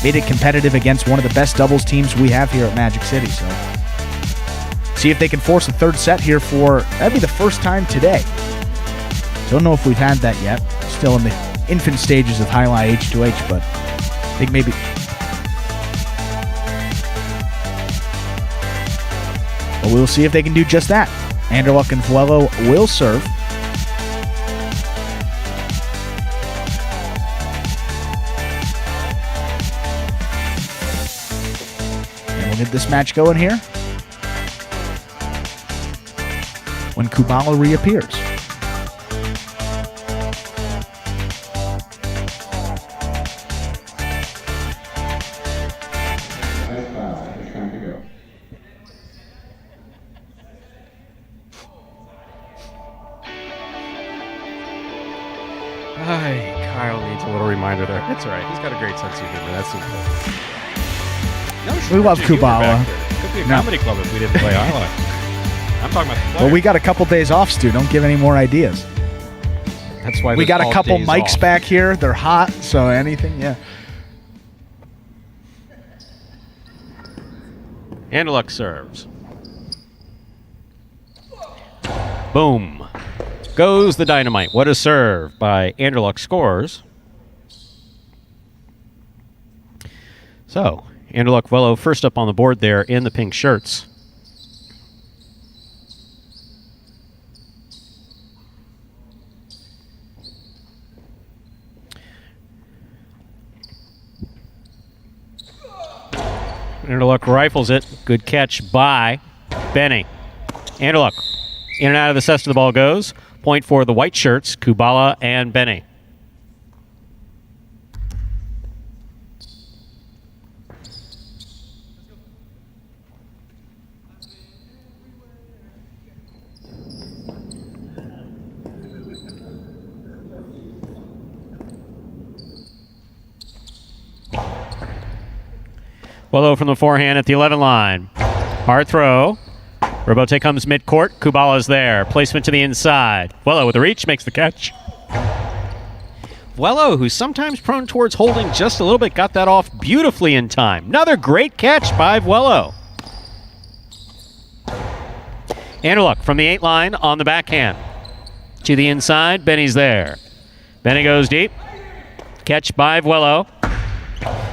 Made it competitive against one of the best doubles teams we have here at Magic City. So see if they can force a third set here that'd be the first time today. Don't know if we've had that yet. Still in the infant stages of Jai-Alai H2H, but I think maybe. But we'll see if they can do just that. Anderluck and Vuelo will serve. And we'll get this match going here when Kubala reappears. Kyle needs a little reminder there. It's all right. He's got a great sense of humor. That's important. We love Kubala. Could be a comedy club if we didn't play Jai-Alai. I'm talking about the player. Well, we got a couple days off, Stu. Don't give any more ideas. That's why we got a couple mics off. back here. They're hot, so anything, yeah. Anderluck serves. Boom. goes the dynamite. What a serve by Anderluck scores. So, Anderluck Vuelo first up on the board there in the pink shirts. Anderluck rifles it. Good catch by Benny. Anderluck in and out of the cesta the ball goes. Point for the white shirts, Kubala and Benny. Vuelo from the forehand at the 11 line. Hard throw. Robote comes mid-court. Kubala's there. Placement to the inside. Vuelo with the reach makes the catch. Vuelo, who's sometimes prone towards holding just a little bit, got that off beautifully in time. Another great catch by Vuelo. Anderluck from the 8 line on the backhand. To the inside. Benny's there. Benny goes deep. Catch by Vuelo.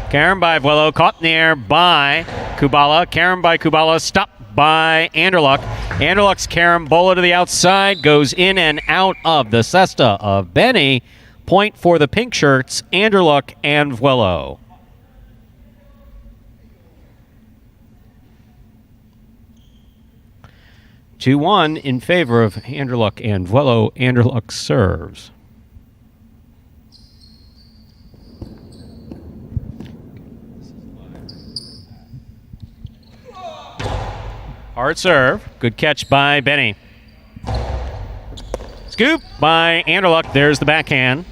Carom by Vuelo, caught in the air by Kubala. Carom by Kubala, stopped by Anderluck. Anderluck's carambola to the outside, goes in and out of the cesta of Benny. Point for the pink shirts, Anderluck and Vuelo. Two-one in favor of Anderluck and Vuelo. Anderluck serves. Hard serve. Good catch by Benny. Scoop by Anderluck. There's the backhand.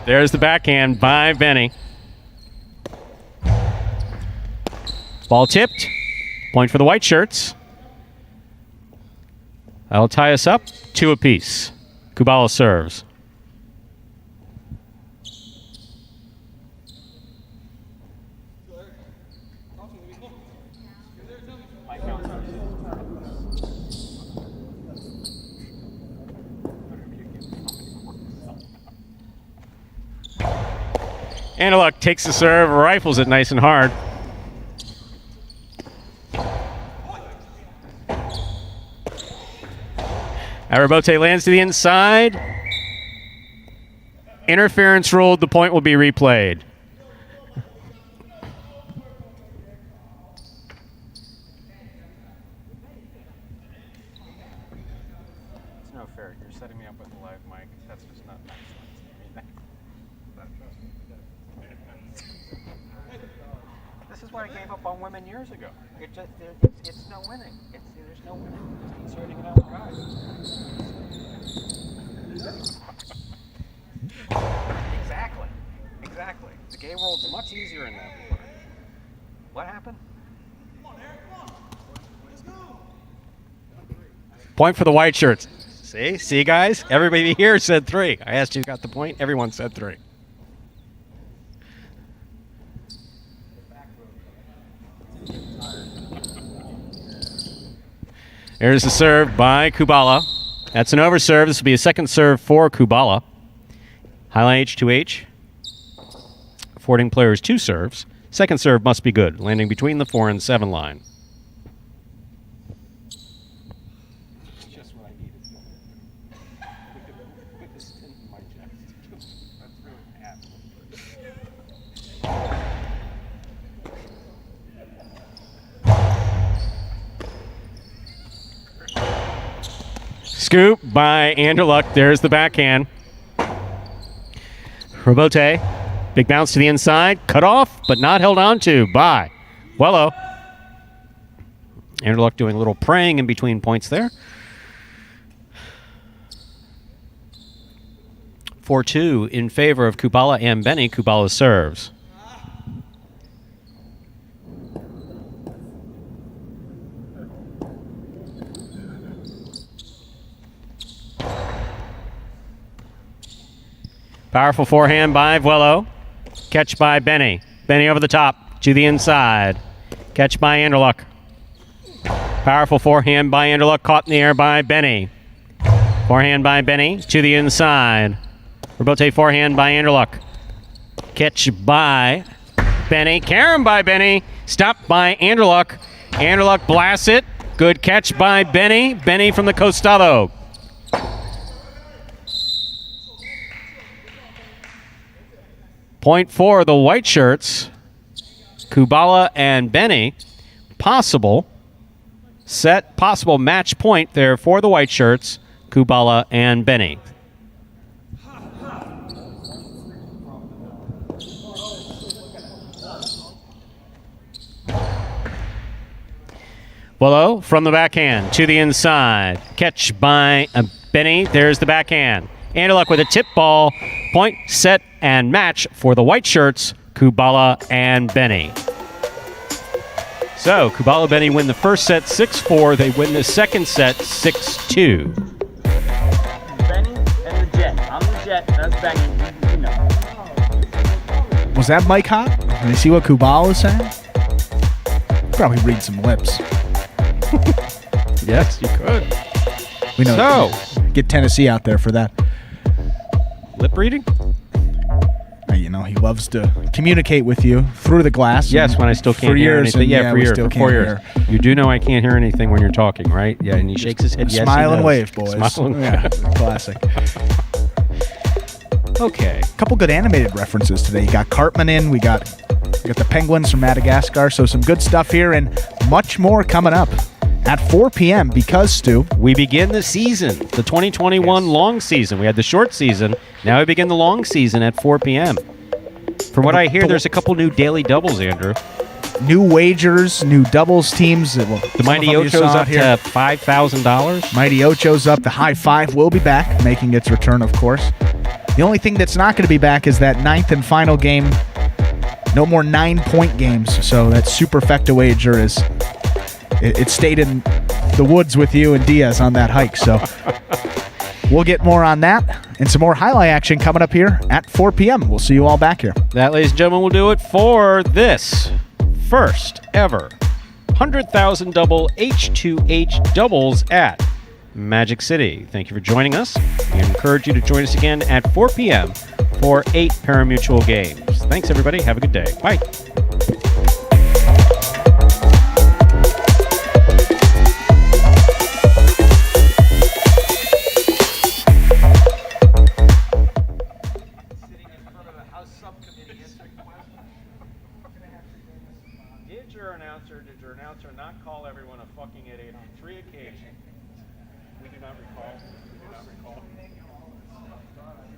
There's the backhand by Benny. Ball tipped. Point for the white shirts. That'll tie us up. 2 apiece. Kubala serves. Anderluck takes the serve, rifles it nice and hard. Arabote lands to the inside. Interference ruled. The point will be replayed. It's no fair. You're setting me up with a live mic. That's just not nice. This is what I gave up on women years ago. It's no winning. There's no winning. Just inserting it out of guys. Exactly. The gay world's much easier in that. What happened? Point for the white shirts. See, guys? Everybody here said 3. I asked who got the point. Everyone said 3. There's the serve by Kubala. That's an over serve. This will be a second serve for Kubala. Highlight H2H. Affording players 2 serves. Second serve must be good, landing between the 4 and 7 line. Just what I needed. Put this in my chest. That's really Scoop by Anderluck. There's the backhand. Robote. Big bounce to the inside. Cut off, but not held on to by Vuelo. Anderluck doing a little praying in between points there. 4-2 in favor of Kubala and Benny. Kubala serves. Powerful forehand by Vuelo. Catch by Benny. Benny over the top to the inside. Catch by Anderluck. Powerful forehand by Anderluck, caught in the air by Benny. Forehand by Benny to the inside. Rebote forehand by Anderluck. Catch by Benny. Carom by Benny. Stopped by Anderluck. Anderluck blasts it. Good catch by Benny. Benny from the costado. Point for the white shirts. Kubala and Benny. Possible match point there for the white shirts. Kubala and Benny. Willow from the backhand to the inside. Catch by Benny. There's the backhand. Anderluck with a tip ball. Point, set, and match for the white shirts, Kubala and Benny. So, Kubala Benny win the first set 6-4. They win the second set 6-2. Benny and the Jet. I'm the Jet. That's Benny. You know. Was that Mike hot? Did you see what Kubala was saying? Probably read some lips. Yes, you could. We know. So, get Tennessee out there for that. lip reading? You know, he loves to communicate with you through the glass. Yes, when I still can't hear anything. Yeah, for we years, still for 4 can't years. hear. You do know I can't hear anything when you're talking, right? Yeah, and he shakes his head. Yes, Smile he and knows. wave, boys. Smile and Yeah, wave. classic. Okay. Couple good animated references today. You got Cartman in. We got the penguins from Madagascar. So some good stuff here and much more coming up at 4 p.m. because, Stu, We begin the season, the 2021 long season. We had the short season. Now we begin the long season at 4 p.m. From what I hear, there's a couple new daily doubles, Andrew. new wagers, new doubles teams. Well, The Mighty Ocho's up to $5,000. Mighty Ocho's up. The High Five will be back, making its return, of course. The only thing that's not going to be back is that ninth and final game. No more 9-point games. So that superfecta wager is it stayed in the woods with you and Diaz on that hike. So we'll get more on that and some more highlight action coming up here at 4 p.m. We'll see you all back here. That, ladies and gentlemen, will do it for this first ever 100,000 double H2H doubles at Magic City. Thank you for joining us. We encourage you to join us again at 4 p.m. for 8 parimutuel games. Thanks, everybody. Have a good day. Bye. Did your announcer not call everyone a fucking idiot on 3 occasions? We do not recall.